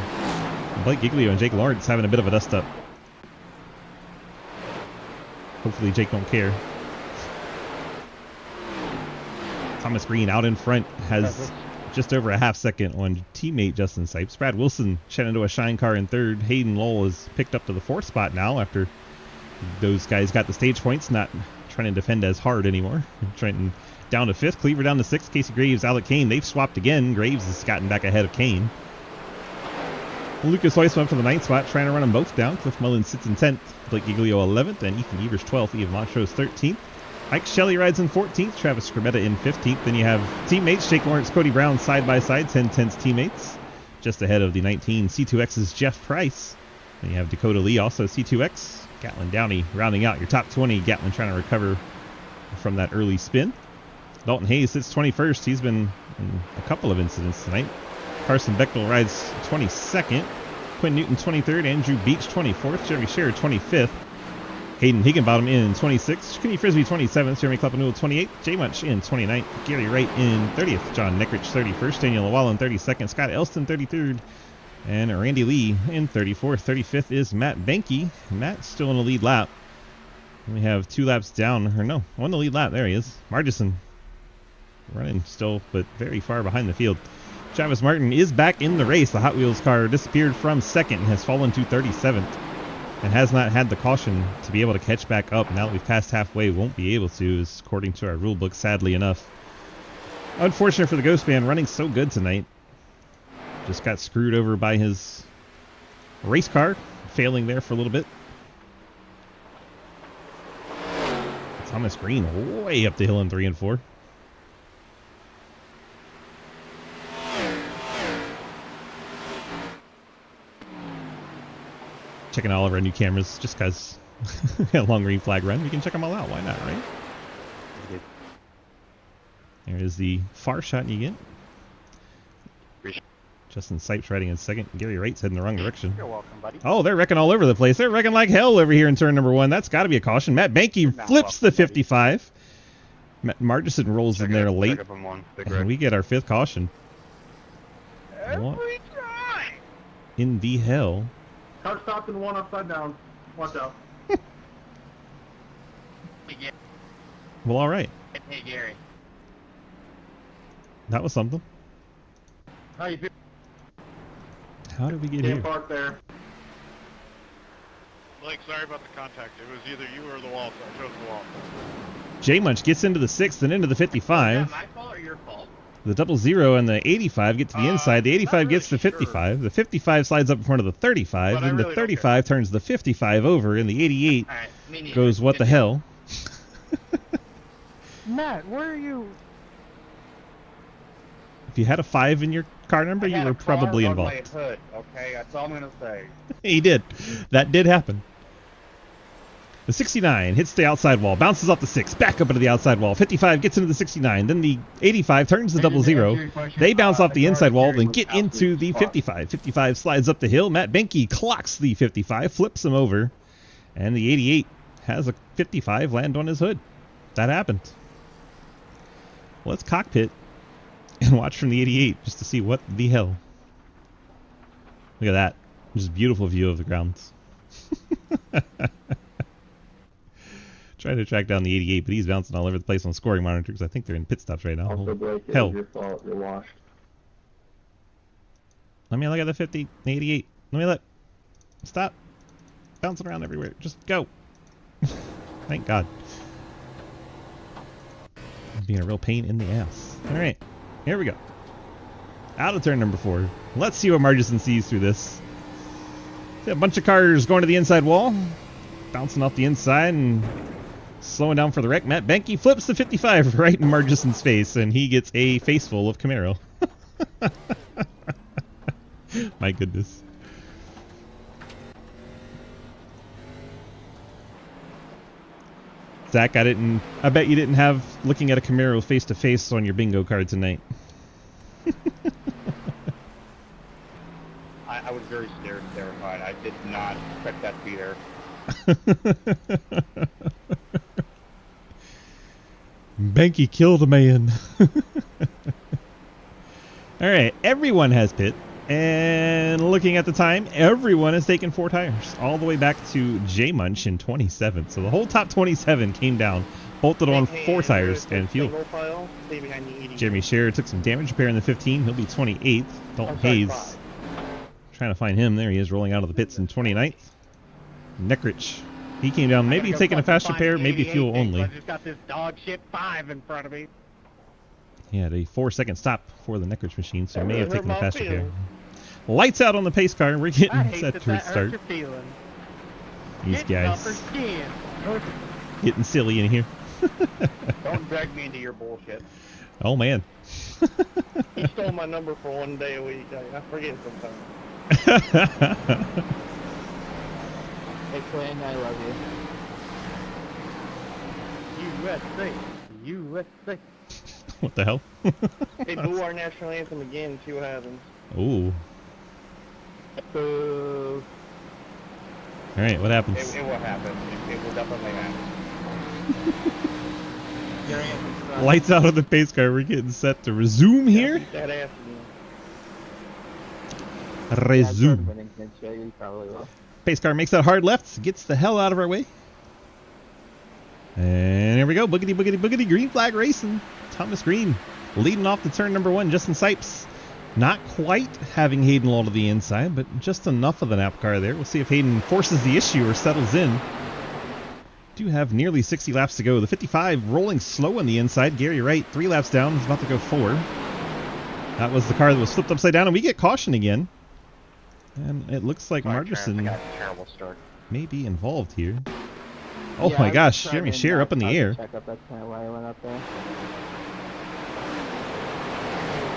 Blake Giglio and Jake Lawrence having a bit of a dust up. Hopefully Jake don't care. Thomas Green out in front has just over a half second on teammate Justin Sipes. Brad Wilson shed into a shine car in 3rd. Hayden Lowell is picked up to the 4th spot now after those guys got the stage points, not trying to defend as hard anymore. Trenton down to 5th. Cleaver down to 6th. Casey Graves, Alec Kane. They've swapped again. Graves has gotten back ahead of Kane. Lucas Hoytsma up to the 9th spot, trying to run them both down. Cliff Mullins sits in 10th. Blake Giglio 11th, and Ethan Evers 12th. Ian Montrose 13th. Ike Shelley rides in 14th. Travis Scribetta in 15th. Then you have teammates Jake Lawrence, Cody Brown side by side, 10-10's teammates. Just ahead of the 19 C2X's Jeff Price. Then you have Dakota Lee, also C2X. Gatlin Downey rounding out your top 20. Gatlin trying to recover from that early spin. Dalton Hayes sits 21st. He's been in a couple of incidents tonight. Carson Bechtel rides 22nd. Quinn Newton 23rd. Andrew Beach 24th. Jeremy Scherer 25th. Hayden Higginbottom in 26th. Kenny Frisbee 27th. Jeremy Kleppenul 28th. Jay Munch in 29th. Gary Wright in 30th. John Neckrich 31st. Daniel Llewellyn 32nd. Scott Elston 33rd. And Randy Lee in 34th. 35th is Matt Banky. Matt's still in the lead lap. We have 2 laps down. Or no, on the lead lap. There he is. Margison running still, but very far behind the field. Travis Martin is back in the race. The Hot Wheels car disappeared from 2nd and has fallen to 37th. And has not had the caution to be able to catch back up. Now that we've passed halfway, won't be able to, according to our rule book, sadly enough. Unfortunate for the Ghost Man, running so good tonight. Just got screwed over by his race car, failing there for a little bit. Thomas Green way up the hill in 3 and 4. Checking all of our new cameras just because a long green flag run. We can check them all out. Why not, right? There is the far shot you get. Justin Sipes riding in 2nd. Gary Wright's heading the wrong direction. You're welcome, buddy. Oh, they're wrecking all over the place. They're wrecking like hell over here in turn number 1. That's got to be a caution. Matt Banky flips the 55. Matt Margison rolls in there late. And we get our 5th caution. Every time. In the hell? Car stopped in 1 upside down. Watch out. Well, all right. Hey, Gary. That was something. How you feel? How did we get Can't here? park there. Blake, sorry about the contact. It was either you or the wall, so I chose the wall. J-Munch gets into the 6th and into the 55. Is that my fault or your fault? The 00 and the 85 get to the inside. The 85 gets the 55. Sure. The 55 slides up in front of the 35. But I Then the really don't 35 turns the 55 over, and the 88 Alright, me neither. goes, what the hell? Matt, where are you? If you had a 5 in your car number, you were probably On my involved. hood, okay? That's all I'm gonna say. He did. That did happen. The 69 hits the outside wall, bounces off the 6, back up into the outside wall. 55 gets into the 69. Then the 85 turns the 00. They bounce off the inside wall, then get into the 55. 55 slides up the hill. Matt Benke clocks the 55, flips him over. And the 88 has a 55 land on his hood. That happened. Let's cockpit and watch from the 88 just to see what the hell. Look at that. Just a beautiful view of the grounds. Trying to track down the 88, but he's bouncing all over the place on scoring monitor because I think they're in pit stops right now. Also, Blake, it Hell. was your fault. You're washed. Let me look at the 50, the 88. Let me look. Stop. Bouncing around everywhere. Just go. Thank God. Being a real pain in the ass. Alright. Here we go. Out of turn number 4. Let's see what Margison sees through this. See a bunch of cars going to the inside wall. Bouncing off the inside and slowing down for the wreck. Matt Benke flips the 55 right in Margison's face, and he gets a face full of Camaro. My goodness. Zach, I bet you didn't have looking at a Camaro face to face on your bingo card tonight. I was very scared and terrified. I did not expect that to be there. Benke killed a man. Alright, everyone has pit. And looking at the time, everyone has taken 4 tires. All the way back to J-Munch in 27th. So the whole top 27 came down, bolted on 4 tires and fuel. Jeremy Scherer took some damage repair in the 15. He'll be 28th. Dalton Hayes. Trying to find him. There he is, rolling out of the pits in 29th. Neckrich. He came down, maybe taking a fast repair, maybe fuel only. I just got this dog shit 5 in front of me. He had a 4-second stop for the Neckrich machine, so may have taken a fast repair. Lights out on the pace car. We're getting set to restart. These guys getting silly in here. Don't drag me into your bullshit. Oh man. He stole my number for 1 day a week. I forget sometimes. Hey, Quinn, I love you. USA. USA. What the hell? Hey, boo our national anthem again. See what happens. Ooh. Boo. All right, what happens? It will happen. It will definitely happen. Lights out on the pace car. We're getting set to resume here. Beat that ass again. Resume. Pace car makes that hard left, gets the hell out of our way. And here we go. Boogity, boogity, boogity. Green flag racing. Thomas Green leading off the turn number 1. Justin Sipes not quite having Hayden Law to the inside, but just enough of the nap car there. We'll see if Hayden forces the issue or settles in. Do have nearly 60 laps to go. The 55 rolling slow on the inside. Gary Wright 3 laps down. He's about to go 4. That was the car that was flipped upside down, and we get caution again. And it looks like Margerson may be involved here. Oh my gosh, Jeremy Scherer up in the air. Check up, that's kind of why I went up there.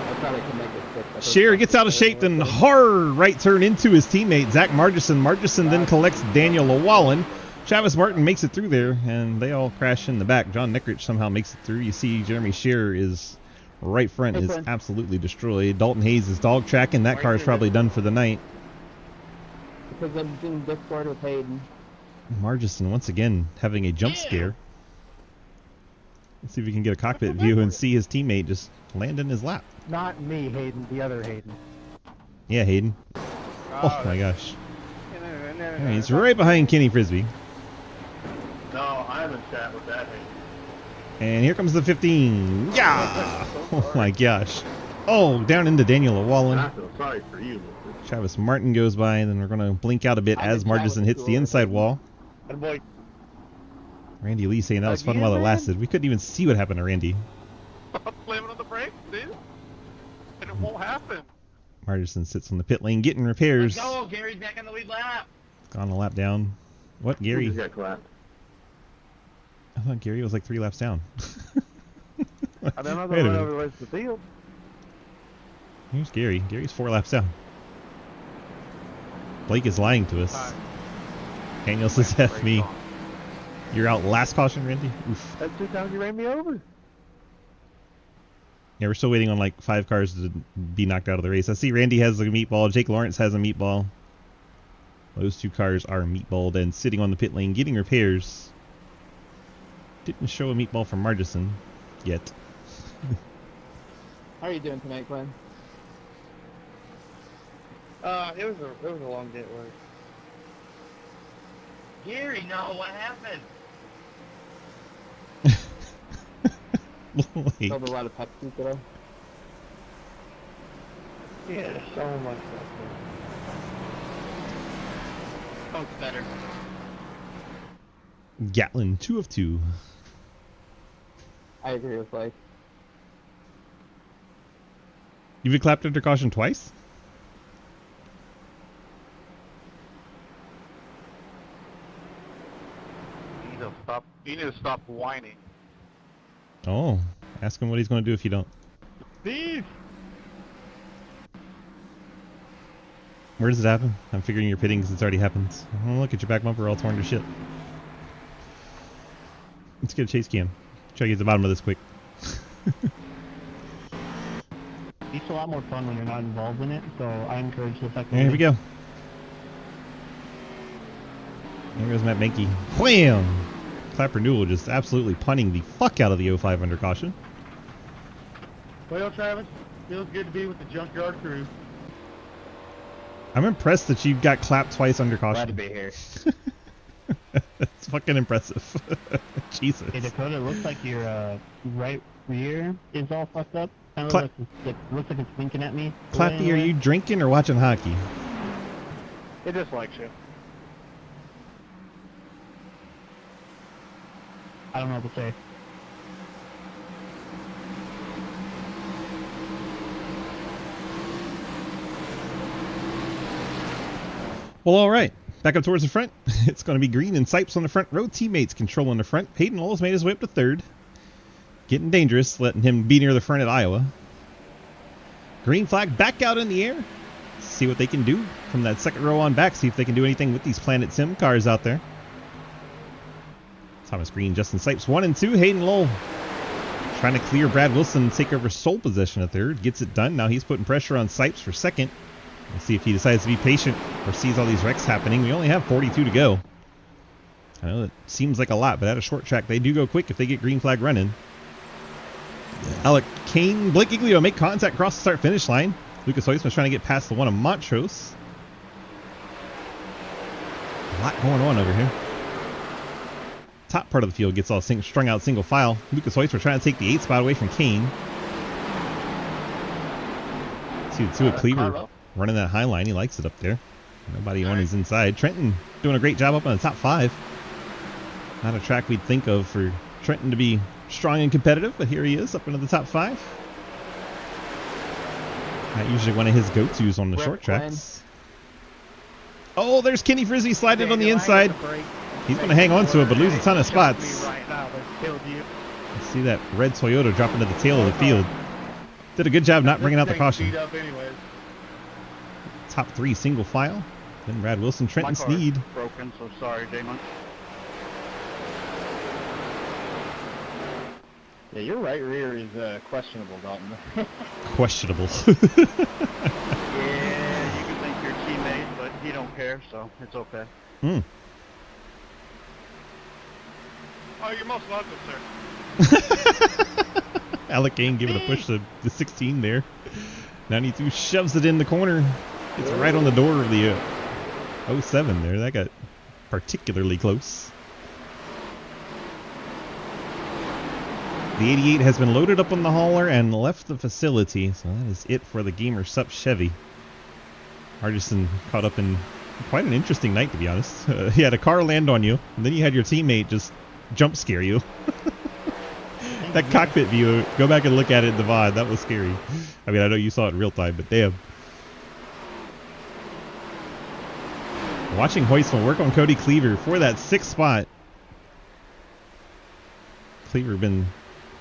I probably can make it quick. Scherer gets out of shape, then hard right turn into his teammate, Zach Margerson. Margerson then collects Daniel Llewellyn. Travis Martin makes it through there, and they all crash in the back. John Neckrich somehow makes it through. You see Jeremy Scherer is right front is absolutely destroyed. Dalton Hayes is dog tracking. That car is probably done for the night. Because I'm in Discord with Hayden. Margerson once again having a jump scare. Let's see if we can get a cockpit view and see his teammate just land in his lap. Not me, Hayden. The other Hayden. Yeah, Hayden. Oh my gosh. He's right behind Kenny Frisbee. No, I haven't chat with that Hayden. And here comes the 15. Yeah! Oh my gosh. Oh, down into Daniel And Wallen. I feel sorry for you, Lucas. Travis Martin goes by, and then we're going to blink out a bit as Margison hits the inside wall. Good boy. Randy Lee saying that was fun Again, while it man? lasted. We couldn't even see what happened to Randy. Slamming on the brakes, dude. And it won't happen. Margison sits on the pit lane getting repairs. Let's go, Gary's back on the lead lap. Gone a lap down. What, Who Gary? just got clapped? I thought Gary was like 3 laps down. I don't know Wait a the minute. over the rest of the field. Here's Gary. Gary's 4 laps down. Blake is lying to us. Daniel says F me. You're out last caution, Randy? Oof. That's 2 times you ran me over. Yeah, we're still waiting on like 5 cars to be knocked out of the race. I see Randy has a meatball. Jake Lawrence has a meatball. Those 2 cars are meatballed and sitting on the pit lane getting repairs. Didn't show a meatball from Margison yet. How are you doing tonight, Glenn? It was a long day at work. Gary, no, what happened? Wait. Sold a lot of Pepsi today. Yeah, there's so much stuff Coke's better. Gatlin, 2 of 2. I agree with Blake. You've been clapped under caution twice? You need to stop whining. Oh, ask him what he's going to do if you don't. Steve! Where does it happen? I'm figuring you're pitting because it's already happened. Oh, look at your back bumper all torn to shit. Let's get a chase cam. Try to get to the bottom of this quick. It's a lot more fun when you're not involved in it, so I encourage the second. Here we go. There goes Matt Benke. Wham! Clapper Newell just absolutely punting the fuck out of the 05 under caution. Well, Travis, feels good to be with the junkyard crew. I'm impressed that you got clapped twice under Glad to caution. be here. That's fucking impressive. Jesus. Hey Dakota, it looks like your right rear is all fucked up. Kind of Cla- looks like it's winking at me. Clappy, are you drinking or watching hockey? It just likes you. I don't know what to say. Well, all right. Back up towards the front. It's going to be Green and Sipes on the front row. Teammates controlling the front. Hayden Knowles made his way up to 3rd. Getting dangerous, letting him be near the front at Iowa. Green flag back out in the air. See what they can do from that 2nd row on back. See if they can do anything with these Planet Sim cars out there. Thomas Green, Justin Sipes 1 and 2. Hayden Lowell trying to clear Brad Wilson and take over sole possession at 3rd. Gets it done. Now he's putting pressure on Sipes for 2nd. We'll see if he decides to be patient or sees all these wrecks happening. We only have 42 to go. I know it seems like a lot, but at a short track, they do go quick if they get green flag running. Alec Kane, Blake Giglio make contact across the start-finish line. Lucas Heusman's trying to get past the one of Montrose. A lot going on over here. Top part of the field gets all strung out single file. Lucas Heusman trying to take the 8th spot away from Kane. See the 2 at Cleaver running that high line. He likes it up there. Nobody on his inside. Trenton doing a great job up on the top 5. Not a track we'd think of for Trenton to be strong and competitive, but here he is up into the top 5. Not usually one of his go-tos on the short tracks. Oh, there's Kenny Frisbee sliding on the inside. He's going to hang on to it, but lose a ton of spots. Let's see that red Toyota drop into the tail of the field. Did a good job not bringing out the caution. Top 3 single file. Then Brad Wilson, Trenton Sneed. Broken, so sorry, Damon. Yeah, your right rear is questionable, Dalton. Questionable. Yeah, you can think your teammate, but he don't care, so it's okay. Hmm. Oh, you're most welcome, sir. Alec Kane giving a push to the 16 there. 92 shoves it in the corner. It's right on the door of the 07 there. That got particularly close. The 88 has been loaded up on the hauler and left the facility. So that is it for the Gamer Sup Chevy. Artisan caught up in quite an interesting night, to be honest. He had a car land on you, and then you had your teammate just jump scare you. That cockpit view, go back and look at it in the VOD. That was scary. I mean, I know you saw it in real time, but damn. Watching Hoistman work on Cody Cleaver for that 6th spot. Cleaver been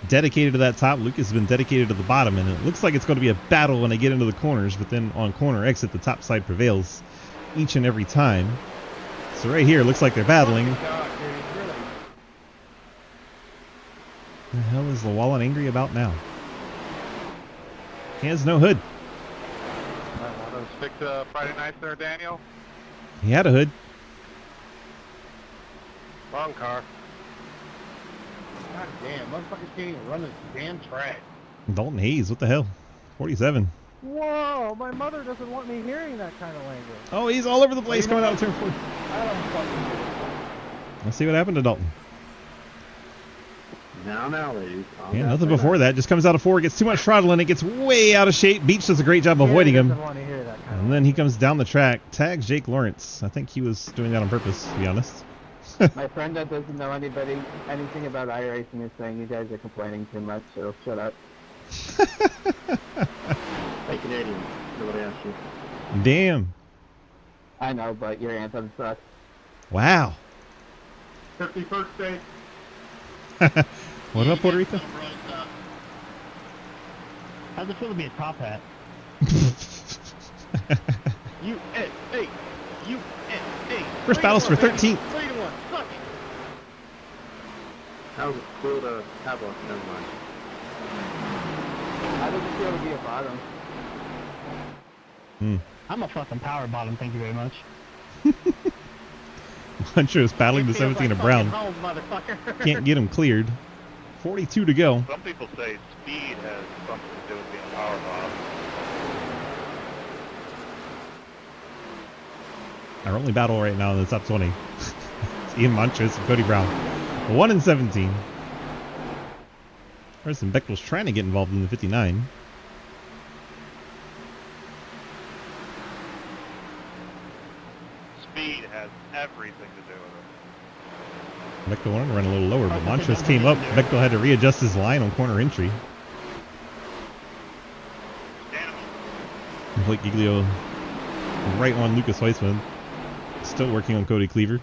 dedicated to that top. Lucas has been dedicated to the bottom, and it looks like it's going to be a battle when they get into the corners, but then on corner exit, the top side prevails each and every time. So right here, it looks like they're battling. What the hell is Llewellyn angry about now? He has no hood. Want to stick to Friday night there, Daniel? He had a hood. Wrong car. God damn, motherfuckers can't even run this damn track. Dalton Hayes, what the hell? 47. Whoa, my mother doesn't want me hearing that kind of language. Oh, he's all over the place coming out of turn 4. I don't fucking get it. Let's see what happened to Dalton. Now, ladies. Yeah, nothing before that. Just comes out of 4, gets too much throttle, and it gets way out of shape. Beach does a great job avoiding him. Doesn't want to hear that kind And then he comes down the track, tags Jake Lawrence. I think he was doing that on purpose, to be honest. My friend that doesn't know anything about iRacing is saying you guys are complaining too much, so shut up. Hey, Canadian. Nobody asked you. Damn. I know, but your anthem sucks. Wow. 51st state. What about Puerto Rico? How's it feel to be a top hat? USA. USA. First battles for 13th. 3 to 1. Suck it. How was it cool to have one? Never mind. How does it feel to be a bottom? I'm a fucking power bottom, thank you very much. Montrose battling the 17 of Brown. Home, motherfucker. Can't get him cleared. 42 to go. Some people say speed has something to do with being a power bottom. Our only battle right now in the top 20. It's Ian Montrose and Cody Brown. 1 and 17. Carson Bechtel's trying to get involved in the 59. Speed has everything to do with it. Bechtel wanted to run a little lower, but Montrose came up. Bechtel had to readjust his line on corner entry. Blake Giglio right on Lucas Weissman. Still working on Cody Cleaver.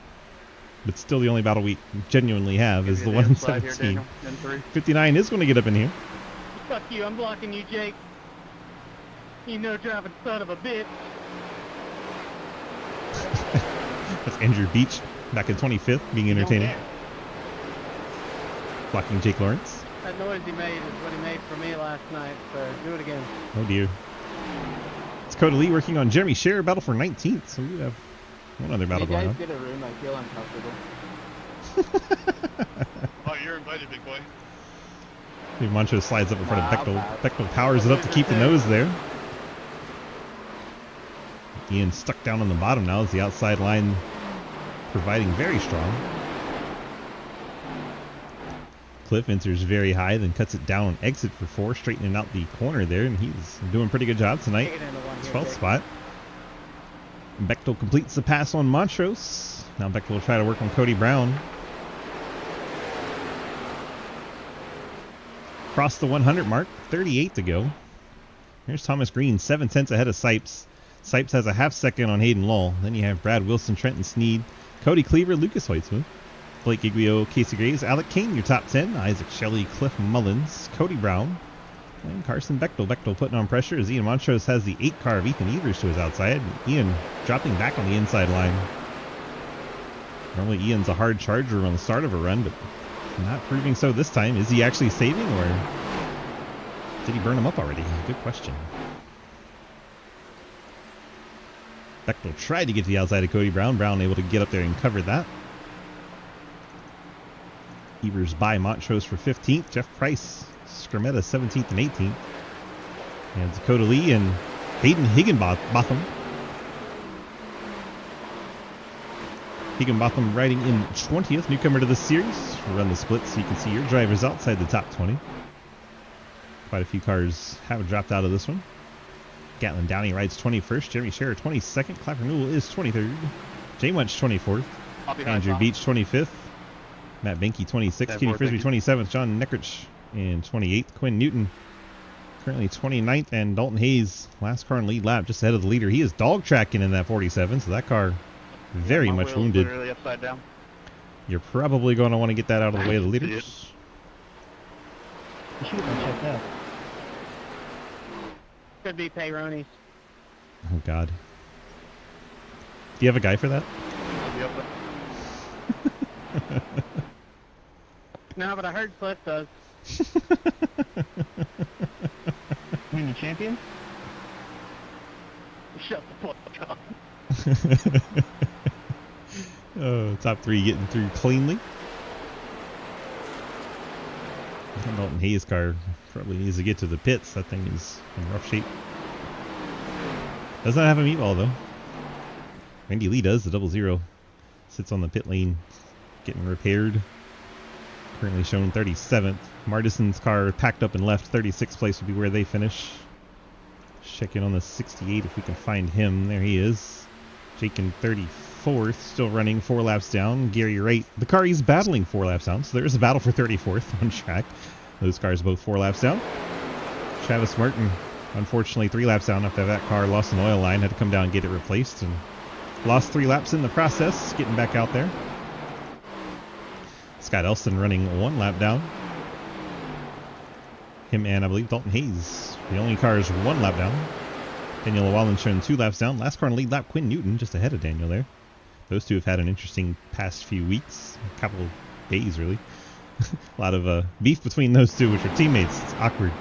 But still the only battle we genuinely have is the 1 and 17. 59 is going to get up in here. Fuck you, I'm blocking you, Jake. You no driving son of a bitch. That's Andrew Beach back in 25th being entertaining. Blocking Jake Lawrence. That noise he made is what he made for me last night, so do it again. Oh dear. It's Coda Lee working on Jeremy Scherer, battle for 19th, so we have one other battle going on. If you guys get a room, I feel uncomfortable. Oh, you're invited, big boy. Montrose slides up in front of Bechtel. Bechtel powers it up to keep the nose there. Ian stuck down on the bottom now as the outside line providing very strong. Cliff enters very high, then cuts it down on exit for 4, straightening out the corner there, and he's doing a pretty good job tonight. 12th spot. Bechtel completes the pass on Montrose. Now Bechtel will try to work on Cody Brown. Cross the 100 mark, 38 to go. Here's Thomas Green, 7/10 ahead of Sipes. Sipes has a half second on Hayden Law. Then you have Brad Wilson, Trenton Sneed, Cody Cleaver, Lucas Hoitzman, Blake Giglio, Casey Graves, Alec Kane, your top 10, Isaac Shelley, Cliff Mullins, Cody Brown, and Carson Bechtel. Bechtel putting on pressure as Ian Montrose has the 8 car of Ethan Evers to his outside. Ian dropping back on the inside line. Normally Ian's a hard charger on the start of a run, but not proving so this time. Is he actually saving, or did he burn him up already? Good question. Bechtel tried to get to the outside of Cody Brown. Brown able to get up there and cover that. Evers by Montrose for 15th. Jeff Price, Skrmetta 17th and 18th. And Dakota Lee and Hayden Higginbotham. Higginbotham riding in 20th, newcomer to the series. We'll run the split so you can see your drivers outside the top 20. Quite a few cars have dropped out of this one. Gatlin Downey rides 21st. Jeremy Scherer 22nd. Clapper Newell is 23rd. Jay Munch 24th. Andrew Beach 25th. Matt Benke 26th. Kenny Frisbee 27th. John Neckrich in 28th. Quinn Newton currently 29th. And Dalton Hayes, last car in lead lap, just ahead of the leader. He is dog tracking in that 47, so that car very much wounded. Literally upside down. You're probably going to want to get that out of the way of the leaders. You should have been checked out. Could be payroonies. Oh, God. Do you have a guy for that? No, but I heard Cliff does. You mean the champion? Shut the fuck up. Oh, top 3 getting through cleanly. Dalton Hayes' car probably needs to get to the pits. That thing is in rough shape. Does not have a meatball though. Randy Lee does. The 00 sits on the pit lane getting repaired. Currently shown 37th. Martison's car packed up and left. 36th place would be where they finish. Check in on the 68 if we can find him. There he is. Jake in 34th, still running 4 laps down. Gary Wright, the car he's battling 4 laps down, so there's a battle for 34th on track. Those cars both 4 laps down. Travis Martin, unfortunately 3 laps down after that car lost an oil line, had to come down and get it replaced, and lost 3 laps in the process, getting back out there. Scott Elston running 1 lap down. Him and I believe Dalton Hayes, the only cars 1 lap down. Daniel Llewellyn showing 2 laps down. Last car in lead lap, Quinn Newton just ahead of Daniel there. Those two have had an interesting past few weeks, a couple of days really. A lot of beef between those two, which are teammates. It's awkward.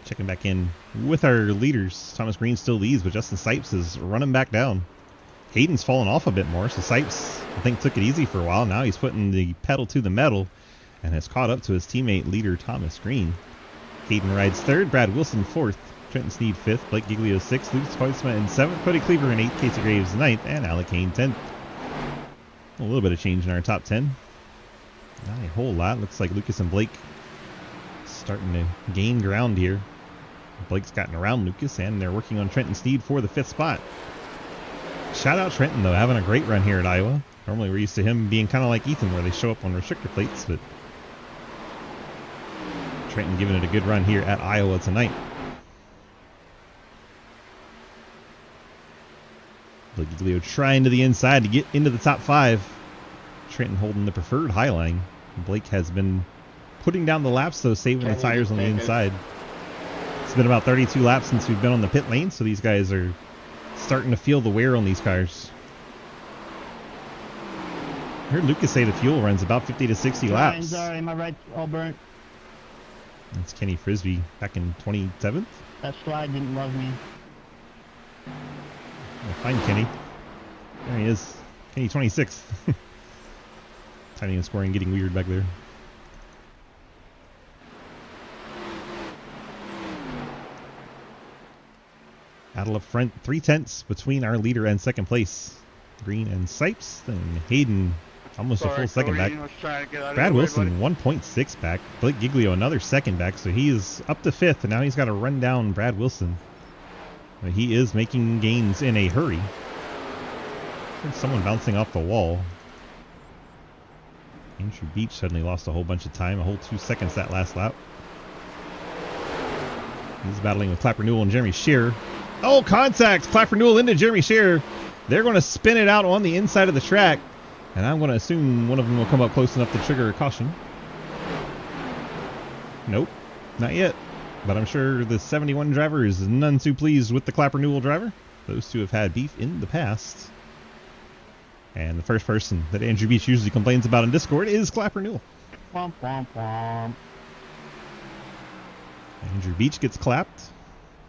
Checking back in with our leaders. Thomas Green still leads, but Justin Sipes is running back down. Hayden's fallen off a bit more, so Sipes, I think, took it easy for a while. Now he's putting the pedal to the metal and has caught up to his teammate leader Thomas Green. Hayden rides 3rd, Brad Wilson 4th, Trenton Sneed 5th, Blake Giglio 6th, Lucas Poitsma in 7th, Cody Kleber in 8th, Casey Graves 9th, and Alec Kane 10th. A little bit of change in our top 10. Not a whole lot. Looks like Lucas and Blake starting to gain ground here. Blake's gotten around Lucas, and they're working on Trenton Sneed for the 5th spot. Shout out Trenton, though, having a great run here at Iowa. Normally we're used to him being kind of like Ethan, where they show up on restrictor plates, but Trenton giving it a good run here at Iowa tonight. Blake Giglio trying to the inside to get into the top 5. Trenton holding the preferred high line. Blake has been putting down the laps, though, saving the tires on the inside. It's been about 32 laps since we've been on the pit lane, so these guys are starting to feel the wear on these cars. I heard Lucas say the fuel runs about 50 to 60 laps. Sorry, my right's all burnt. That's Kenny Frisbee back in 27th. That slide didn't love me. We'll find Kenny. There he is. Kenny 26th. Timing and scoring getting weird back there. Battle up front, 3/10 between our leader and second place. Green and Sipes, then Hayden almost a full second back. Brad Wilson 1.6 back. Blake Giglio another second back, so he is up to 5th, and now he's got to run down Brad Wilson. But he is making gains in a hurry. There's someone bouncing off the wall. Andrew Beach suddenly lost a whole bunch of time, a whole 2 seconds that last lap. He's battling with Clapper Newell and Jeremy Scherer. Oh, contact! Clapper Newell into Jeremy Scherer. They're going to spin it out on the inside of the track, and I'm going to assume one of them will come up close enough to trigger a caution. Nope, not yet. But I'm sure the 71 driver is none too pleased with the Clapper Newell driver. Those two have had beef in the past. And the first person that Andrew Beach usually complains about in Discord is Clapper Newell. Womp, womp, womp. Andrew Beach gets clapped.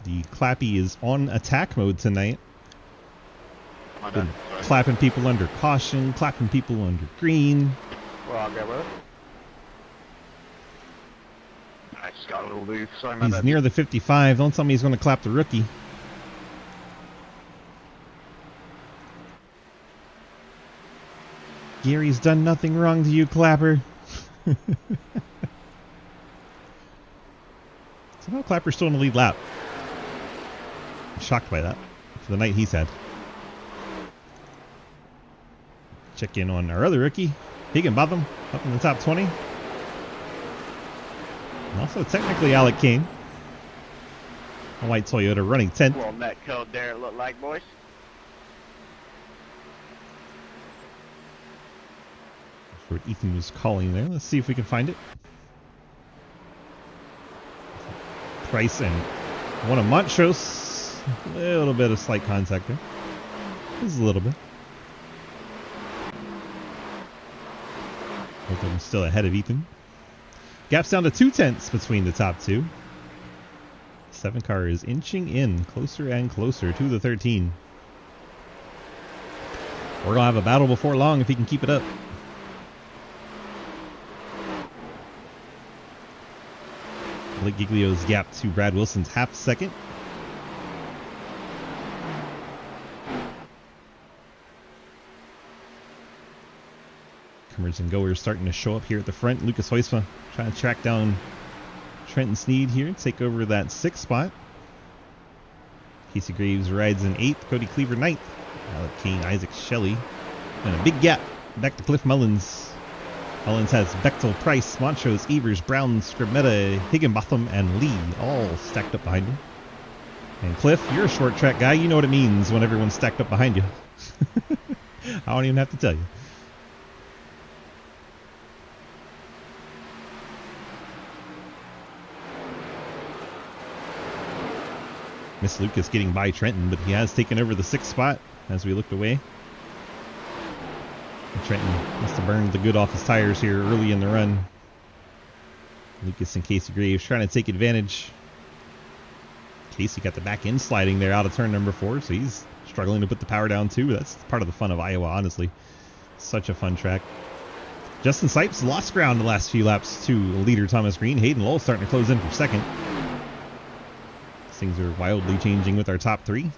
The Clappy is on attack mode tonight. Been clapping people under caution, clapping people under green. Well, I'll get with it. I just got a little loose. Sorry, He's near the 55. Don't tell me he's going to clap the rookie. Gary's done nothing wrong to you, Clapper. Somehow Clapper's still in the lead lap. I'm shocked by that for the night he's had. Check in on our other rookie, Higginbotham, up in the top 20. And also technically Alec Kane. A white Toyota running 10th. Little net code there, it looked like, boys. That's what Ethan was calling there. Let's see if we can find it. Price and one of Montrose. A little bit of slight contact there. Just a little bit. Both of them still ahead of Ethan. Gap's down to 2/10 between the top two. 7 car is inching in closer and closer to the 13. We're going to have a battle before long if he can keep it up. Blake Giglio's gap to Brad Wilson's half second. Comers and goers starting to show up here at the front. Lucas Hoysma trying to track down Trenton Sneed here, take over that 6th spot. Casey Graves rides in 8th. Cody Cleaver 9th. Alec Kane, Isaac Shelley. And a big gap back to Cliff Mullins. Mullins has Bechtel, Price, Montrose, Evers, Brown, Scribmeta, Higginbotham, and Lee all stacked up behind him. And Cliff, you're a short track guy. You know what it means when everyone's stacked up behind you. I don't even have to tell you. Miss Lucas getting by Trenton, but he has taken over the 6th spot as we looked away. And Trenton must have burned the good off his tires here early in the run. Lucas and Casey Graves trying to take advantage. Casey got the back end sliding there out of turn number 4, so he's struggling to put the power down too. That's part of the fun of Iowa, honestly. Such a fun track. Justin Sipes lost ground the last few laps to leader Thomas Green. Hayden Lowell starting to close in for second. Things are wildly changing with our top 3.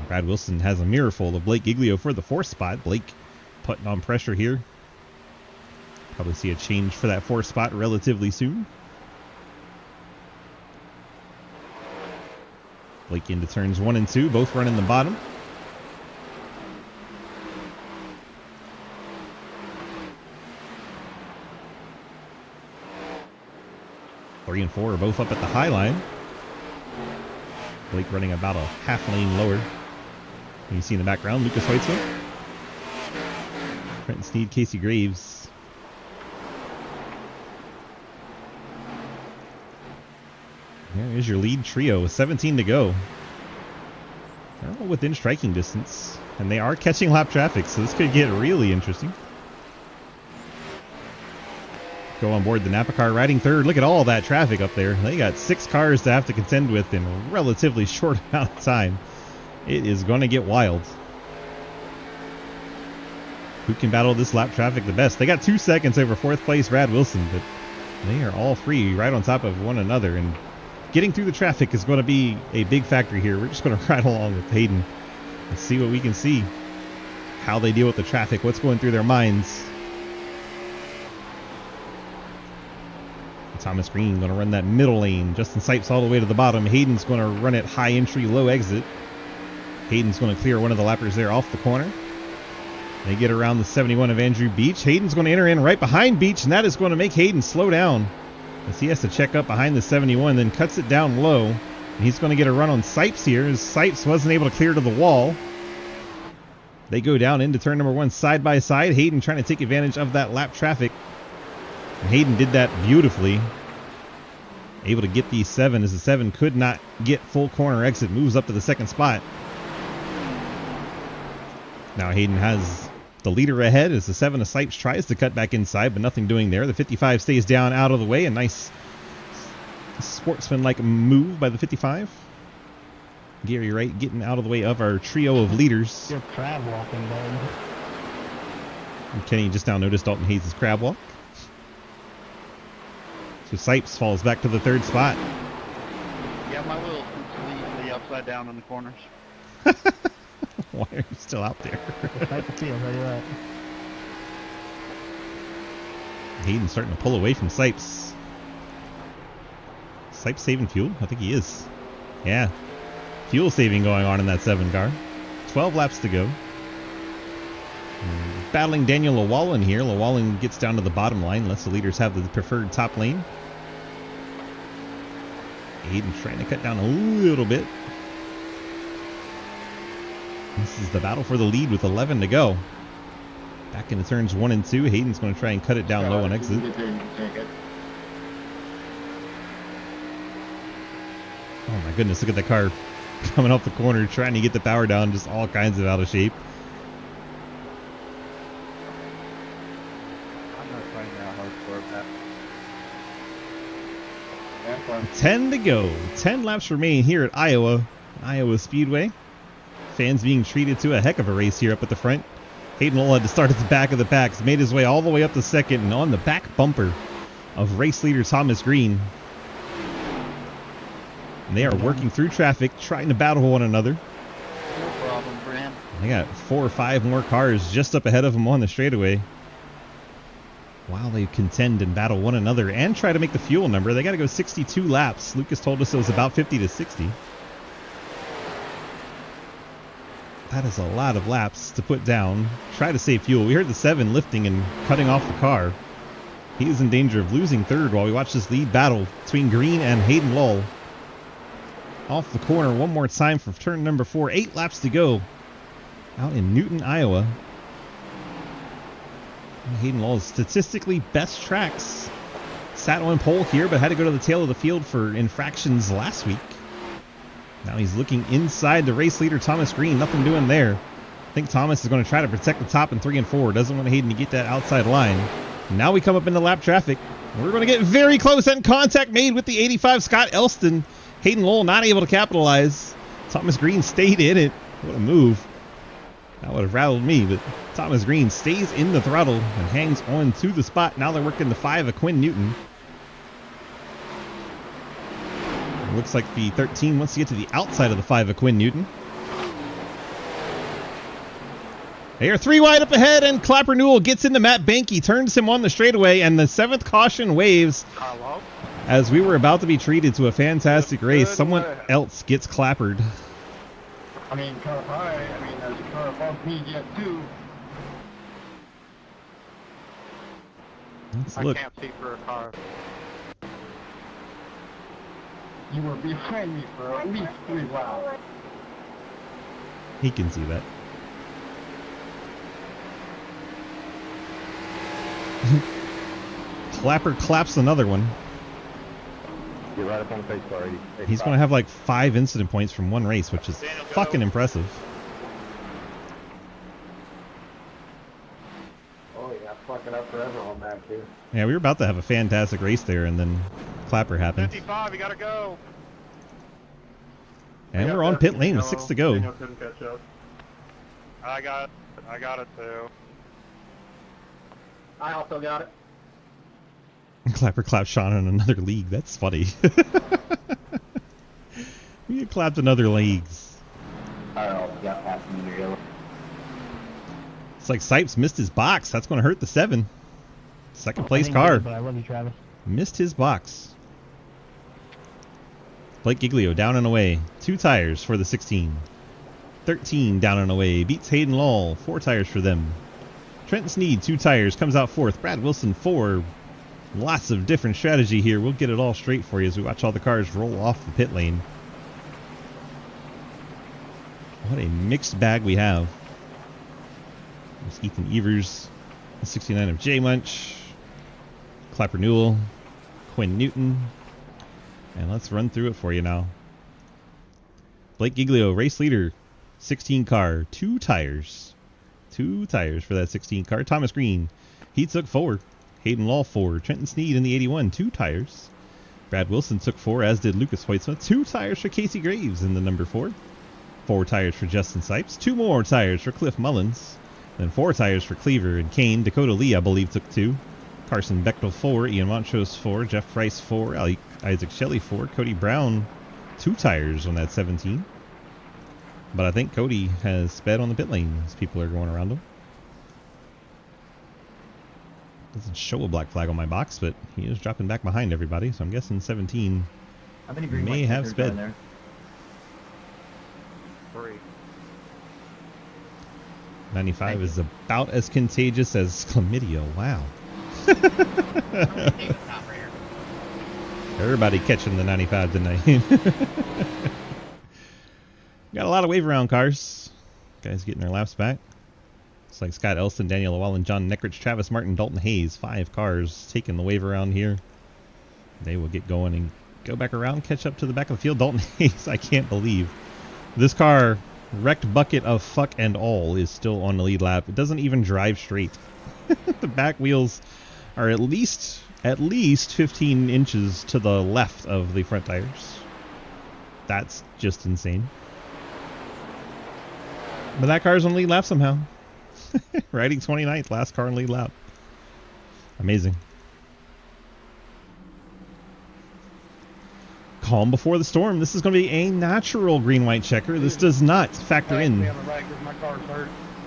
Brad Wilson has a mirror full of Blake Giglio for the 4th spot. Blake putting on pressure here. Probably see a change for that 4th spot relatively soon. Blake into turns 1 and 2, both running the bottom. Three and 4 are both up at the high line. Blake running about a half lane lower. You see in the background, Lucas Hoytsman. Trenton Sneed, Casey Graves. There's your lead trio with 17 to go. They're all within striking distance. And they are catching lap traffic, so this could get really interesting. Go on board the Napa car riding 3rd. Look at all that traffic up there. They got 6 cars to have to contend with in a relatively short amount of time. It is going to get wild. Who can battle this lap traffic the best? They got 2 seconds over 4th place Brad Wilson, but they are all 3 right on top of one another. And getting through the traffic is going to be a big factor here. We're just going to ride along with Hayden and see what we can see. How they deal with the traffic, what's going through their minds. Thomas Green going to run that middle lane. Justin Sipes all the way to the bottom. Hayden's going to run it high entry, low exit. Hayden's going to clear one of the lappers there off the corner. They get around the 71 of Andrew Beach. Hayden's going to enter in right behind Beach, and that is going to make Hayden slow down as he has to check up behind the 71, then cuts it down low. And he's going to get a run on Sipes here as Sipes wasn't able to clear to the wall. They go down into turn number 1 side by side. Hayden trying to take advantage of that lap traffic. And Hayden did that beautifully. Able to get the 7 as the 7 could not get full corner exit. Moves up to the 2nd spot. Now Hayden has the leader ahead as the 7 of Sipes tries to cut back inside, but nothing doing there. The 55 stays down out of the way. A nice sportsman-like move by the 55. Gary Wright getting out of the way of our trio of leaders. You're crab walking, bud. And Kenny just now noticed Dalton Hayes' crab walk. So Sipes falls back to the 3rd spot. Yeah, my little the upside down in the corners. Why are you still out there? Type of feel, tell you that. Hayden's starting to pull away from Sipes. Sipes saving fuel? I think he is. Yeah. Fuel saving going on in that 7 car. 12 laps to go. Battling Daniel Llewellyn here. Llewellyn gets down to the bottom line, lets the leaders have the preferred top lane. Hayden's trying to cut down a little bit. This is the battle for the lead with 11 to go. Back into turns 1 and 2. Hayden's going to try and cut it down low on exit. Oh my goodness, look at that car coming off the corner, trying to get the power down, just all kinds of out of shape. I'm not finding that hard for that. 10 to go. 10 laps remain here at Iowa Speedway. Fans being treated to a heck of a race here up at the front. Hayden Lowell had to start at the back of the pack. He's made his way all the way up to second and on the back bumper of race leader Thomas Green. And they are working through traffic, trying to battle one another. No problem, Brand. They got 4 or 5 more cars just up ahead of them on the straightaway. While they contend and battle one another and try to make the fuel number, they got to go 62 laps. Lucas told us it was about 50 to 60. That is a lot of laps to put down. Try to save fuel. We heard the 7 lifting and cutting off the car. He is in danger of losing third while we watch this lead battle between Green and Hayden Lowell. Off the corner one more time for turn number 4. 8 laps to go out in Newton, Iowa. Hayden Lowell's statistically best tracks. Sat on pole here, but had to go to the tail of the field for infractions last week. Now he's looking inside the race leader, Thomas Green. Nothing doing there. I think Thomas is going to try to protect the top in 3 and 4. Doesn't want Hayden to get that outside line. Now we come up into lap traffic. We're going to get very close and contact made with the 85 Scott Elston. Hayden Lowell not able to capitalize. Thomas Green stayed in it. What a move. That would have rattled me, but Thomas Green stays in the throttle and hangs on to the spot. Now they're working the 5 of Quinn Newton. It looks like the 13 wants to get to the outside of the 5 of Quinn Newton. They are 3 wide up ahead, and Clapper Newell gets into Matt Banky, turns him on the straightaway, and the 7th caution waves. Hello? As we were about to be treated to a fantastic race, someone else gets clappered. I mean, car high. I mean, there's a car above me yet too. Let's look. I can't see for a car. You were behind me for at least 3 laps. He can see that. Clapper claps another one. Get right up on the face car, 80. He's going to have like 5 incident points from one race, which is fucking impressive. Oh yeah, fucking up forever on that too. Yeah, we were about to have a fantastic race there, and then Clapper happened. 55, you gotta go. And we're on pit lane with 6 to go. Daniel couldn't catch up. I got it too. I also got it. Clapper clapped Sean in another league. That's funny. We had clapped in other leagues. Oh, got past me yellow. It's like Sipes missed his box. That's going to hurt the 7. Second place I car. did, but I love you, Travis. Missed his box. Blake Giglio down and away. 2 tires for the 16. 13 down and away. Beats Hayden Lowell. 4 tires for them. Trenton Sneed, 2 tires. Comes out 4th. Brad Wilson, 4. Lots of different strategy here. We'll get it all straight for you as we watch all the cars roll off the pit lane. What a mixed bag we have. There's Ethan Evers, the 69 of J Munch, Clapper Newell, Quinn Newton. And let's run through it for you now. Blake Giglio, race leader, 16 car, 2 tires. 2 tires for that 16 car. Thomas Green, he took 4. Hayden Lowell 4. Trenton Sneed in the 81, 2 tires. Brad Wilson took 4, as did Lucas Hoytsma. 2 tires for Casey Graves in the number 4. 4 tires for Justin Sipes. 2 more tires for Cliff Mullins. Then 4 tires for Cleaver and Kane. Dakota Lee, I believe, took 2. Carson Bechtel 4. Ian Montrose 4. Jeff Price 4. Isaac Shelley 4. Cody Brown 2 tires on that 17. But I think Cody has sped on the pit lane as people are going around him. Doesn't show a black flag on my box, but he is dropping back behind everybody, so I'm guessing 17 How many green may white have checkers sped. are there? 3. 95 is about as contagious as chlamydia. Wow. Everybody catching the 95 tonight. Got a lot of wave around cars. Guys getting their laps back. Looks like Scott Elston, Daniel Llewellyn, John Neckrich, Travis Martin, Dalton Hayes. 5 cars taking the wave around here. They will get going and go back around, catch up to the back of the field. Dalton Hayes, I can't believe. This car, wrecked bucket of fuck and all, is still on the lead lap. It doesn't even drive straight. The back wheels are at least 15 inches to the left of the front tires. That's just insane. But that car's on the lead lap somehow. Riding 29th, last car on lead lap. Amazing. Calm before the storm. This is going to be a natural green-white checker. This does not factor in.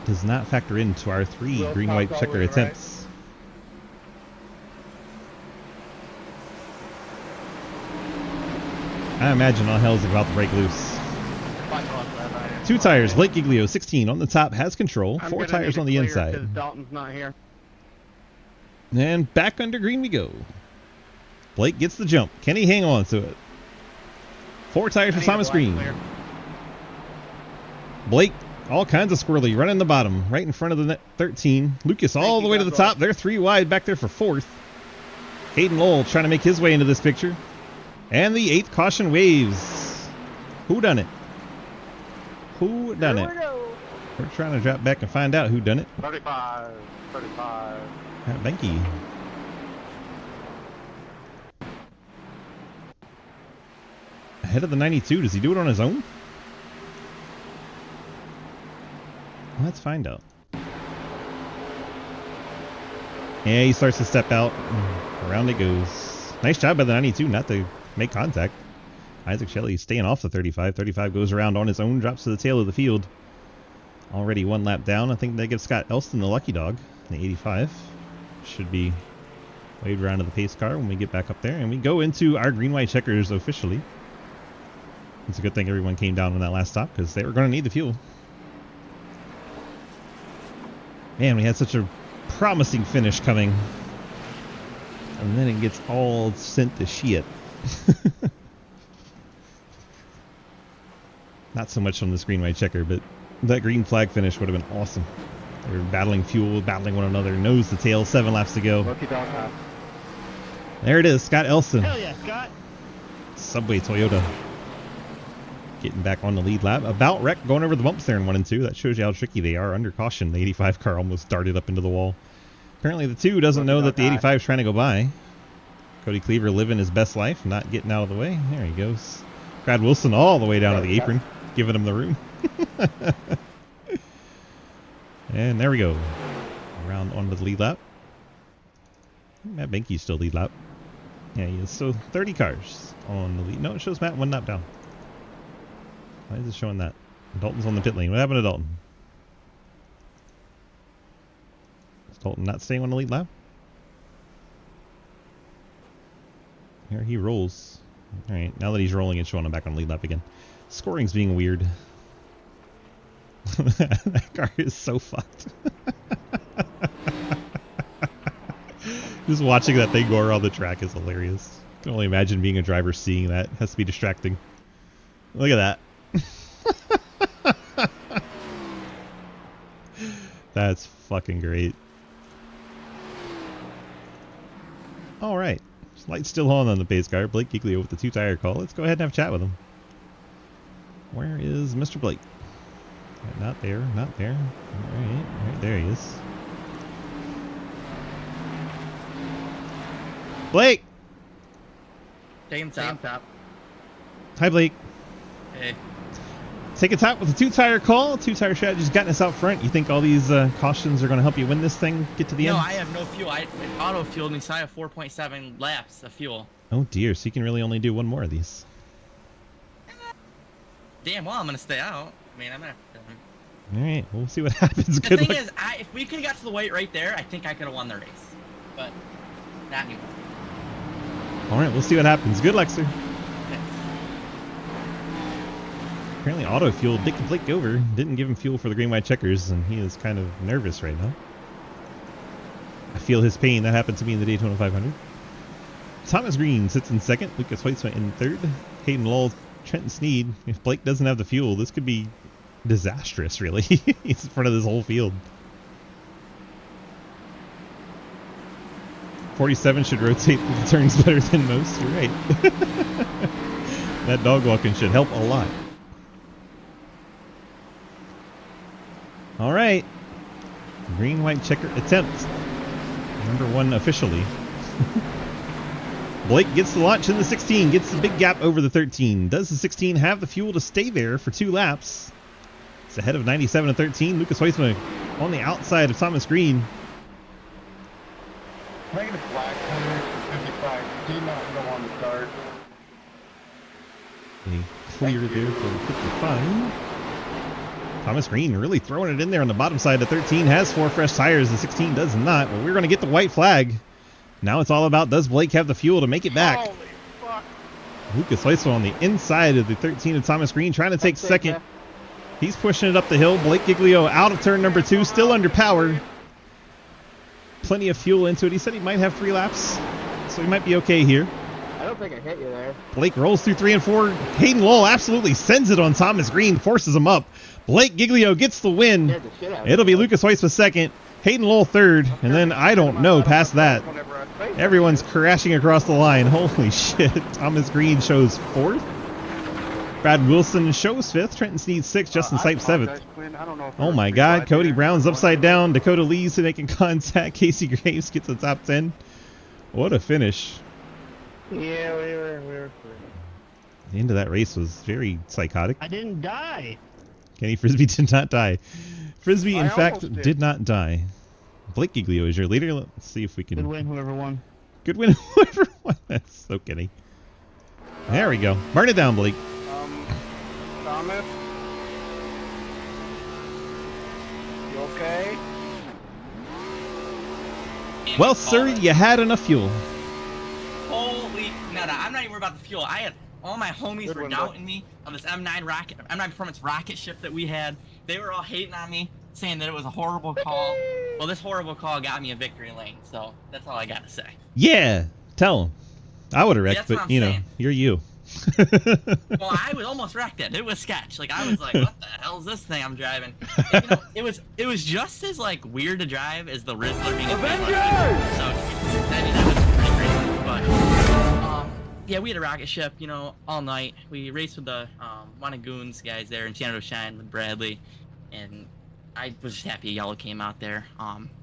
Does not factor into our 3 green-white checker attempts. I imagine all hell's about to break loose. 2 tires. Blake Giglio, 16 on the top, has control. 4 tires on the inside. Dalton's not here. And back under green we go. Blake gets the jump. Can he hang on to it? 4 tires for Thomas Green. Blake, all kinds of squirrely, running the bottom, right in front of the net 13. Lucas all the way to the top. They're 3 wide back there for 4th. Hayden Lowell trying to make his way into this picture. And the 8th caution waves. Who done it? Who done it? We're trying to drop back and find out who done it. 35. Benke. Ahead of the 92. Does he do it on his own? Let's find out. Yeah, he starts to step out. Around it goes. Nice job by the 92 not to make contact. Isaac Shelley staying off the 35. 35 goes around on his own, drops to the tail of the field. Already 1 lap down. I think that gives Scott Elston the lucky dog. The 85 should be waved around to the pace car when we get back up there. And we go into our green-white checkers officially. It's a good thing everyone came down on that last stop because they were going to need the fuel. Man, we had such a promising finish coming. And then it gets all sent to shit. Not so much on this green-white checker, but that green flag finish would have been awesome. They were battling fuel, battling one another, nose to tail, 7 laps to go. There it is, Scott Elston. Hell yeah, Scott. Subway Toyota. Getting back on the lead lap. About wrecked, going over the bumps there in 1 and 2. That shows you how tricky they are under caution. The 85 car almost darted up into the wall. Apparently the 2 doesn't know that the 85 is trying to go by. Cody Cleaver living his best life, not getting out of the way. There he goes. Brad Wilson all the way down to the apron, giving him the room. And there we go. Around onto the lead lap. Matt Benke's still lead lap. Yeah, he is. So 30 cars on the lead. No, it shows Matt 1 lap down. Why is it showing that? Dalton's on the pit lane. What happened to Dalton? Is Dalton not staying on the lead lap? Here he rolls. Alright, now that he's rolling, it's showing him back on the lead lap again. Scoring's being weird. That car is so fucked. Just watching that thing go around the track is hilarious. I can only imagine being a driver seeing that. It has to be distracting. Look at that. That's fucking great. Alright. Light's still on the pace car. Blake Giglio with the 2-tire call. Let's go ahead and have a chat with him. Where is Mr. Blake? Not there. Not there. Alright. Right there he is. Blake! Taking top. Hi, Blake. Hey. Take a top with a 2-tire call. 2-tire strategy's gotten us out front. You think all these cautions are going to help you win this thing? Get to the end? No, I have no fuel. I auto-fueled me, so I have 4.7 laps of fuel. Oh, dear. So you can really only do 1 more of these. Damn, well, I'm going to stay out. I mean, I'm going to... All right. We'll see what happens. The thing is, if we could have got to the white right there, I think I could have won the race. but not anymore. All right, we'll see what happens. Good luck, sir. Apparently auto fuel Dick Blake over. Didn't give him fuel for the green white checkers, and he is kind of nervous right now. I feel his pain. That happened to me in the Daytona 500. Thomas Green sits in second. Lucas Hoytsma in third. Hayden Lowell, Trenton Sneed. If Blake doesn't have the fuel, this could be disastrous, really. He's in front of this whole field. 47 should rotate the turns better than most. You're right. That dog walking should help a lot. All right. Green white checker attempt. Number 1 officially. Blake gets the launch in the 16, gets the big gap over the 13. Does the 16 have the fuel to stay there for 2 laps? It's ahead of 97 and 13. Lucas Hoytsma on the outside of Thomas Green. Negative flag, 55. Did not go on the start. A clear there for 55. Thomas Green really throwing it in there on the bottom side. The 13 has 4 fresh tires. The 16 does not. Well, we're going to get the white flag. Now it's all about, does Blake have the fuel to make it back? Holy fuck. Lucas Hoytsma on the inside of the 13 of Thomas Green trying to take second. He's pushing it up the hill. Blake Giglio out of turn number 2, still under power. Plenty of fuel into it. He said he might have 3 laps, so he might be okay here. I don't think I hit you there. Blake rolls through 3 and 4. Hayden Lowell absolutely sends it on Thomas Green, forces him up. Blake Giglio gets the win. It'll be Lucas Hoytsma second, Hayden Lowell third, and then I don't know past that. Everyone's crashing across the line. Holy shit. Thomas Green shows 4th. Brad Wilson shows 5th. Trenton Sneed 6th. Justin Sipes 7th. Oh my god. Cody Brown's upside down. Dakota Lee's making contact. Casey Graves gets the top 10. What a finish. Yeah, we were. The end of that race was very psychotic. I didn't die. Kenny Frisbee did not die. Frisbee, in fact, did not die. Blake Giglio is your leader. Let's see if we can... Good win, whoever won. Good win, whoever won. That's so Kenny. There we go. Burn it down, Blake. Thomas? You okay? Well, sir, you had enough fuel. Holy... No, I'm not even worried about the fuel. I had... All my homies were doubting me on this M9 Performance rocket ship that we had. They were all hating on me, saying that it was a horrible call. Well, this horrible call got me a victory lane, so that's all I got to say. Yeah, tell him. I would have wrecked, That's but, you know, you're you. Well, I was almost wrecked it. It was sketch. Like, I was like, what the hell is this thing I'm driving? And, you know, it was just as, like, weird to drive as the Rizzler being a Avengers! So, I mean, that was pretty crazy. But, yeah, we had a rocket ship, you know, all night. We raced with the Wannagoons guys there in San Shine with Bradley, and I was just happy Yellow came out there.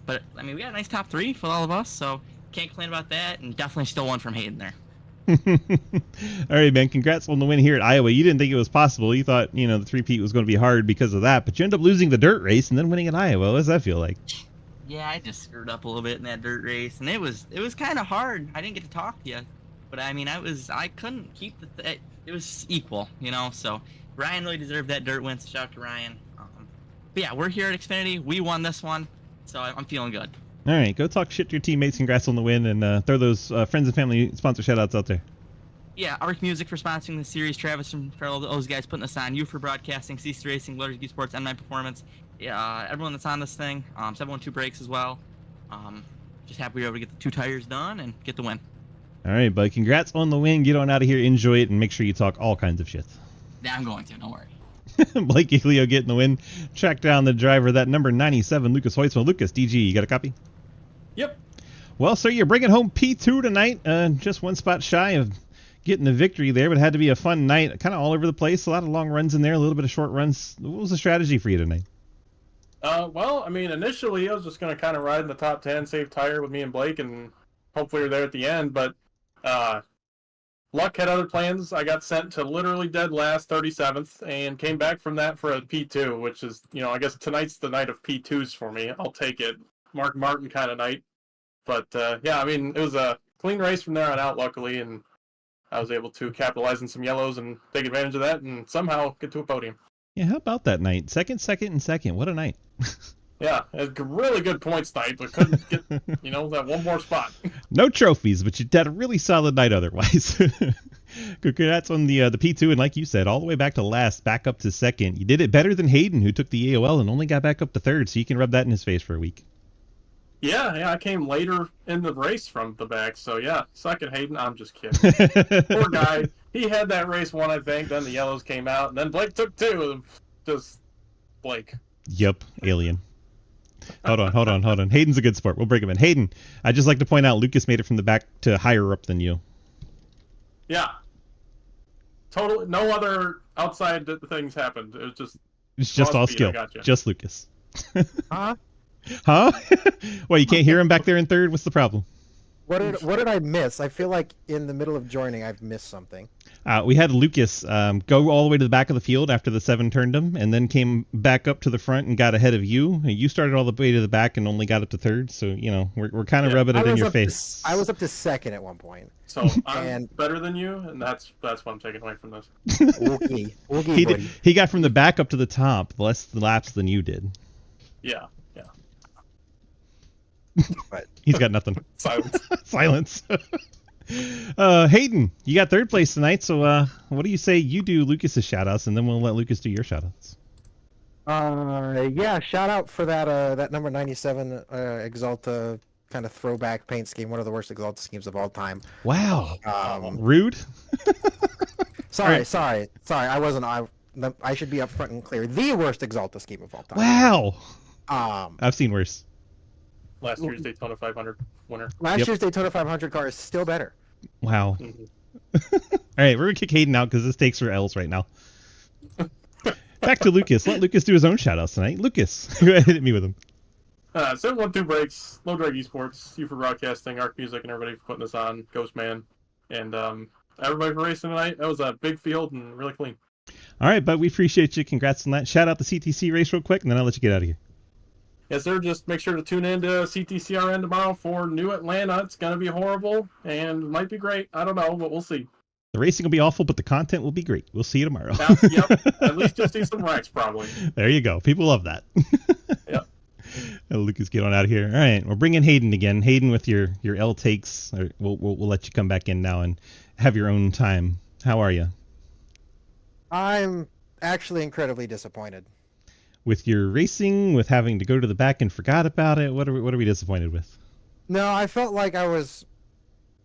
But, I mean, we got a nice top 3 for all of us, so can't complain about that, and definitely still one from Hayden there. All right, man. Congrats on the win here at Iowa. You didn't think it was possible. You thought, you know, the three-peat was going to be hard because of that, but you end up losing the dirt race and then winning at Iowa. What does that feel like? Yeah, I just screwed up a little bit in that dirt race, and it was kind of hard. I didn't get to talk to you, but I mean, I couldn't keep it was equal, you know. So Ryan really deserved that dirt win. So shout out to Ryan. But yeah, we're here at Xfinity. We won this one, so I'm feeling good. All right, go talk shit to your teammates. Congrats on the win, and throw those friends and family sponsor shout-outs out there. Yeah, Arc Music for sponsoring the series, Travis from for all those guys putting this on, you for broadcasting, CC Racing, Letters Geek Sports, M9 Performance, everyone that's on this thing, 712 Brakes as well. Just happy we were able to get the 2 tires done and get the win. All right, bud. Congrats on the win. Get on out of here, enjoy it, and make sure you talk all kinds of shit. Yeah, I'm going to. Don't worry. Blake Giglio getting the win. Track down the driver, that number 97, Lucas Hoytsma. Lucas, DG, you got a copy? Yep. Well, sir, you're bringing home P2 tonight. Just one spot shy of getting the victory there, but it had to be a fun night. Kind of all over the place. A lot of long runs in there, a little bit of short runs. What was the strategy for you tonight? Well, I mean, initially I was just going to kind of ride in the top 10, save tire with me and Blake, and hopefully we're there at the end. But luck had other plans. I got sent to literally dead last, 37th, and came back from that for a P2, which is, you know, I guess tonight's the night of P2s for me. I'll take it. Mark Martin kind of night. But, yeah, I mean, it was a clean race from there on out, luckily, and I was able to capitalize on some yellows and take advantage of that and somehow get to a podium. Yeah, how about that night? Second, and second. What a night. Yeah, a really good points night, but couldn't get, that one more spot. No trophies, but you had a really solid night otherwise. Congrats on the P2, and like you said, all the way back to last, back up to second. You did it better than Hayden, who took the AOL and only got back up to third, so you can rub that in his face for a week. Yeah, I came later in the race from the back, so yeah, second Hayden. I'm just kidding. Poor guy. He had that race won, I think. Then the yellows came out, and then Blake took two. Just Blake. Yep, alien. Hold on. Hayden's a good sport. We'll bring him in. Hayden, I'd just like to point out Lucas made it from the back to higher up than you. Yeah. Totally. No other outside things happened. It was just. It's just all skill. Just Lucas. Huh? Huh? Well, you can't hear him back there in third? What's the problem? What did I miss? I feel like in the middle of joining, I've missed something. We had Lucas go all the way to the back of the field after the 7 turned him, and then came back up to the front and got ahead of you. You started all the way to the back and only got up to third, so we're kind of rubbing it in your face. I was up to second at one point. So I'm better than you, and that's what I'm taking away from this. He got from the back up to the top less laps than you did. Yeah. But he's got nothing. Silence. Hayden, you got third place tonight, so what do you say you do Lucas's shoutouts, and then we'll let Lucas do your shoutouts. Yeah, shout out for that number 97 Exalta kind of throwback paint scheme, one of the worst Exalta schemes of all time. Wow. Rude. Sorry. I wasn't. I should be upfront and clear. The worst Exalta scheme of all time. Wow. I've seen worse. Last year's Daytona 500 winner. Last year's Daytona 500 car is still better. Wow. All right, we're going to kick Hayden out because this takes for L's right now. Back to Lucas. Let Lucas do his own shoutouts tonight. Lucas, go ahead and hit me with him. 712 Breaks, Low Drag Esports, you for broadcasting, Arc Music, and everybody for putting this on, Ghostman, and everybody for racing tonight. That was a big field and really clean. All right, bud, we appreciate you. Congrats on that. Shout out the CTC race real quick, and then I'll let you get out of here. Yes, sir. Just make sure to tune in to CTCRN tomorrow for New Atlanta. It's going to be horrible and might be great. I don't know, but we'll see. The racing will be awful, but the content will be great. We'll see you tomorrow. Yep. At least you'll see some wrecks, probably. There you go. People love that. Yep. Lucas, get on out of here. All right, we're bringing Hayden again. Hayden, with your L takes. We'll let you come back in now and have your own time. How are you? I'm actually incredibly disappointed. With your racing, with having to go to the back and forgot about it, what are we disappointed with? No, I felt like I was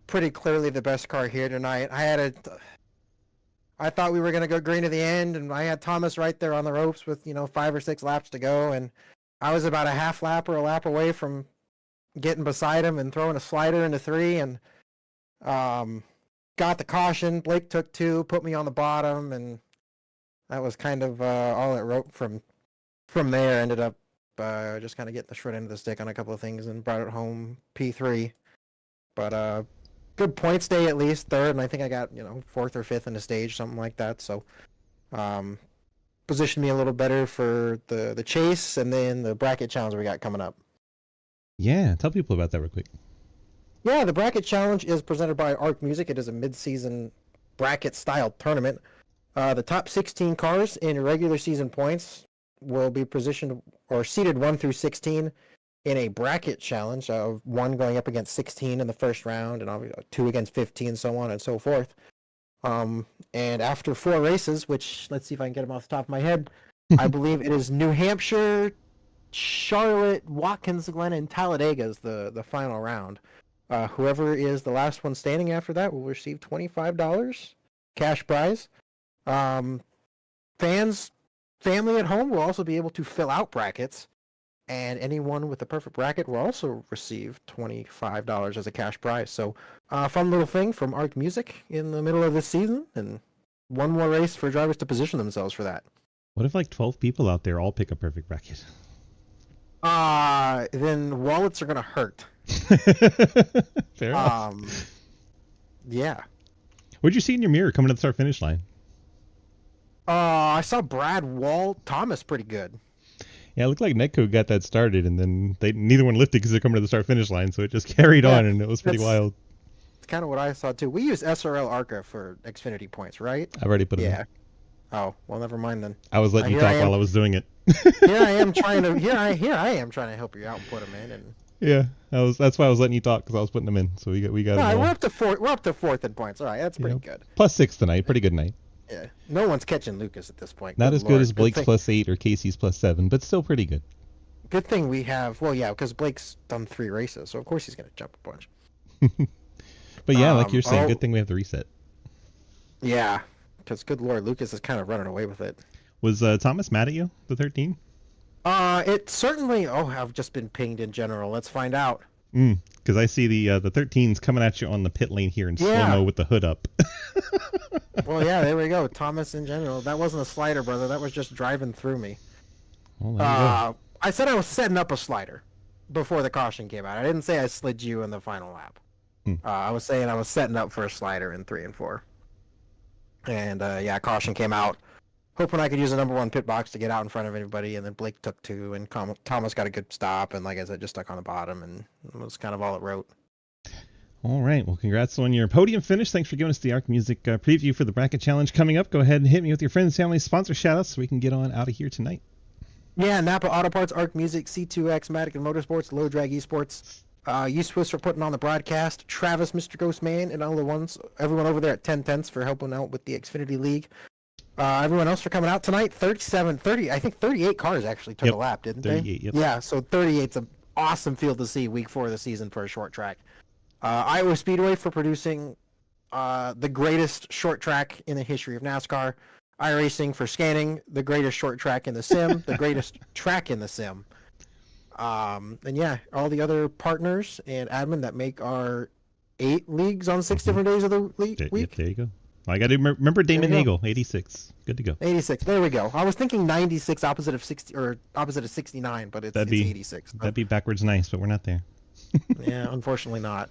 pretty clearly the best car here tonight. I thought we were going to go green to the end, and I had Thomas right there on the ropes with 5 or 6 laps to go, and I was about a half lap or a lap away from getting beside him and throwing a slider into 3, and got the caution. Blake took 2, put me on the bottom, and that was kind of all it wrote from there. Ended up just kind of getting the short end of the stick on a couple of things and brought it home P3. But good points day, at least third, and I think I got 4th or 5th in the stage, something like that. So positioned me a little better for the chase and then the bracket challenge we got coming up. Yeah, tell people about that real quick. Yeah, the bracket challenge is presented by Arc Music. It is a mid-season bracket style tournament. The top 16 cars in regular season points will be positioned or seeded 1 through 16 in a bracket challenge, 1 going up against 16 in the first round, and 2 against 15, so on and so forth. And after 4 races, which, let's see if I can get them off the top of my head, I believe it is New Hampshire, Charlotte, Watkins Glen, and Talladega is the final round. Whoever is the last one standing after that will receive $25 cash prize. Family at home will also be able to fill out brackets, and anyone with the perfect bracket will also receive $25 as a cash prize. So, fun little thing from Arc Music in the middle of this season, and one more race for drivers to position themselves for that. What if 12 people out there all pick a perfect bracket? Then wallets are gonna hurt. Fair enough. Yeah. What'd you see in your mirror coming to the start finish line? I saw Brad Wall Thomas pretty good. Yeah, it looked like Netco got that started, and then neither one lifted because they're coming to the start finish line, so it just carried on, and it was pretty wild. It's kind of what I saw too. We use SRL Arca for Xfinity points, right? I've already put them in. Oh, well, never mind then. I was letting you talk while I was doing it. Here I am trying to help you out and put them in. And yeah, that's why I was letting you talk, because I was putting them in. So we got. No, we're up to fourth. We're up to fourth in points. All right, that's pretty good. +6 tonight. Pretty good night. Yeah, no one's catching Lucas at this point. Not as good as Blake's +8 or Casey's +7, but still pretty good. Good thing we have. Well, yeah, because Blake's done 3 races, so of course he's gonna jump a bunch. But yeah, like you're saying, good thing we have the reset. Yeah, because good lord, Lucas is kind of running away with it. Was Thomas mad at you, the 13? It certainly. Oh, I've just been pinged in general. Let's find out. Because I see the 13's coming at you on the pit lane here in slow-mo with the hood up. Well, yeah, there we go. Thomas in general. That wasn't a slider, brother. That was just driving through me. Well, there you go. I said I was setting up a slider before the caution came out. I didn't say I slid you in the final lap. I was saying I was setting up for a slider in 3 and 4. And yeah, caution came out. Hoping I could use a number 1 pit box to get out in front of anybody, and then Blake took 2, and Thomas got a good stop, and like I said, just stuck on the bottom, and it was kind of all it wrote. All right, well, congrats on your podium finish. Thanks for giving us the ARC Music preview for the bracket challenge coming up. Go ahead and hit me with your friends, family, sponsor shoutouts so we can get on out of here tonight. Yeah, Napa Auto Parts, ARC Music, C2X, Matic and Motorsports, Low Drag Esports, U-Swiss for putting on the broadcast, Travis, Mr. Ghostman, and all the ones, everyone over there at 10 Tenths for helping out with the Xfinity League. Everyone else for coming out tonight. 30, I think 38 cars actually took a lap, didn't 38, they? Yep. Yeah, so 38's an awesome field to see week 4 of the season for a short track. Iowa Speedway for producing the greatest short track in the history of NASCAR. iRacing for scanning the greatest short track in the sim, the greatest track in the sim. And yeah, all the other partners and admin that make our 8 leagues on 6 different days of the week. Yep, there you go. I got to remember Damon Nagel, 86. Good to go. 86. There we go. I was thinking 96 opposite of 60 or opposite of 69, but it's 86. So. That'd be backwards nice, but we're not there. Yeah, unfortunately not.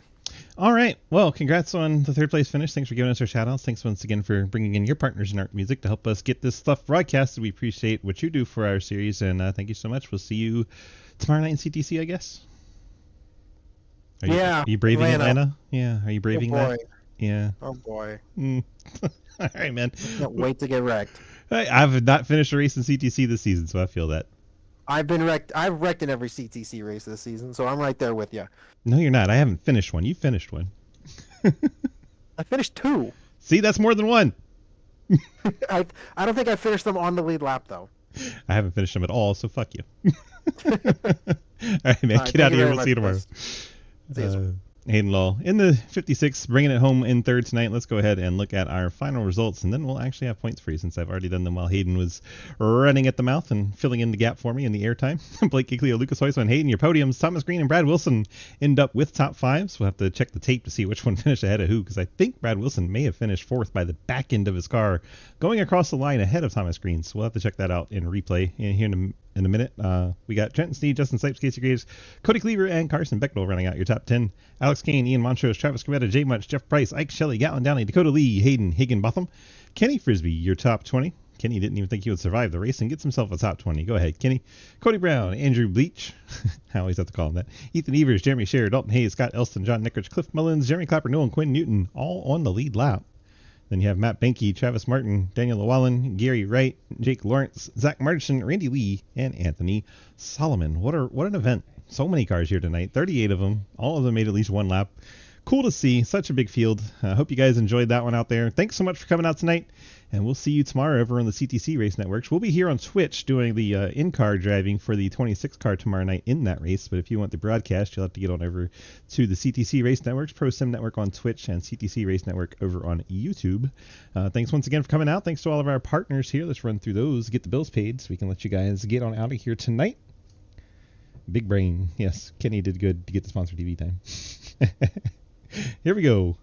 All right. Well, congrats on the 3rd place finish. Thanks for giving us our shout outs. Thanks once again for bringing in your partners in ARC Music to help us get this stuff broadcasted. We appreciate what you do for our series, and thank you so much. We'll see you tomorrow night in CTC, I guess. Are you braving Atlanta? Yeah. Are you braving that? Yeah. Oh boy. All right, man. Can't wait to get wrecked. I've not finished a race in CTC this season, so I feel that. I've been wrecked. I've wrecked in every CTC race this season, so I'm right there with you. No, you're not. I haven't finished one. You finished one. I finished 2. See, that's more than 1. I don't think I finished them on the lead lap though. I haven't finished them at all, so fuck you. All right, man. Get out of here. We'll see you tomorrow. Hayden Law in the 56, bringing it home in 3rd tonight. Let's go ahead and look at our final results, and then we'll actually have points for you since I've already done them while Hayden was running at the mouth and filling in the gap for me in the airtime. Blake Giglio, Lucas Heusman, Hayden, your podiums. Thomas Green and Brad Wilson end up with top 5s. We'll have to check the tape to see which one finished ahead of who, because I think Brad Wilson may have finished 4th by the back end of his car, going across the line ahead of Thomas Green. So we'll have to check that out in replay here in a minute. We got Trenton Sneed, Justin Sipes, Casey Graves, Cody Cleaver, and Carson Becknell running out your top 10. Alex Kane, Ian Montrose, Travis Cometa, Jay Much, Jeff Price, Ike Shelley, Gatlin Downey, Dakota Lee, Hayden Higginbotham, Kenny Frisbee, your top 20. Kenny didn't even think he would survive the race and gets himself a top 20. Go ahead, Kenny. Cody Brown, Andrew Bleach. I always have to call him that. Ethan Evers, Jeremy Scher, Dalton Hayes, Scott Elston, John Nickarich, Cliff Mullins, Jeremy Clapper, Nolan Quinn Newton, all on the lead lap. Then you have Matt Benke, Travis Martin, Daniel Llewellyn, Gary Wright, Jake Lawrence, Zach Martin, Randy Lee, and Anthony Solomon. What an event. So many cars here tonight. 38 of them. All of them made at least 1 lap. Cool to see. Such a big field. I hope you guys enjoyed that one out there. Thanks so much for coming out tonight. And we'll see you tomorrow over on the CTC Race Networks. We'll be here on Twitch doing the in-car driving for the 26 car tomorrow night in that race. But if you want the broadcast, you'll have to get on over to the CTC Race Networks, Pro Sim Network on Twitch, and CTC Race Network over on YouTube. Thanks once again for coming out. Thanks to all of our partners here. Let's run through those, get the bills paid so we can let you guys get on out of here tonight. Big brain. Yes, Kenny did good to get the sponsor TV time. Here we go.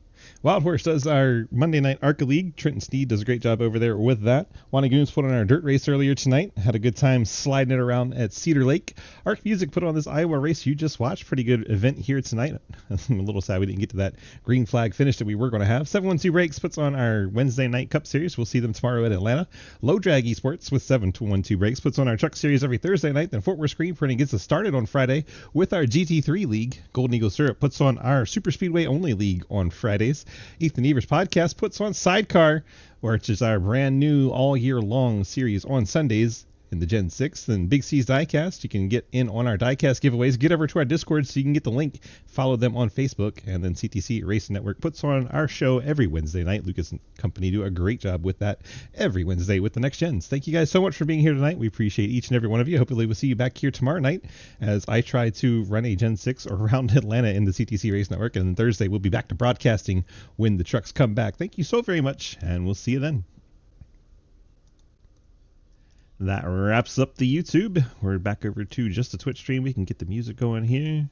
Wild Horse does our Monday night ARCA League. Trenton Sneed does a great job over there with that. Wannagoons put on our dirt race earlier tonight. Had a good time sliding it around at Cedar Lake. ARC Music put on this Iowa race you just watched. Pretty good event here tonight. I'm a little sad we didn't get to that green flag finish that we were going to have. 712 Brakes puts on our Wednesday night Cup Series. We'll see them tomorrow at Atlanta. Low Drag Esports with 712 Brakes puts on our Truck Series every Thursday night. Then Fort Worth Screen Printing gets us started on Friday with our GT3 League. Golden Eagle Syrup puts on our Super Speedway only league on Fridays. Ethan Evers Podcast puts on Sidecar, which is our brand new all year long series on Sundays in the Gen 6. And Big C's Diecast, you can get in on our Diecast giveaways. Get over to our Discord so you can get the link. Follow them on Facebook. And then CTC Racing Network puts on our show every Wednesday night. Lucas and company do a great job with that every Wednesday with the Next Gens. Thank you guys so much for being here tonight. We appreciate each and every one of you. Hopefully we'll see you back here tomorrow night as I try to run a Gen 6 around Atlanta in the CTC Race Network. And then Thursday we'll be back to broadcasting when the trucks come back. Thank you so very much, and we'll see you then. That wraps up the YouTube. We're back over to just the Twitch stream. We can get the music going here.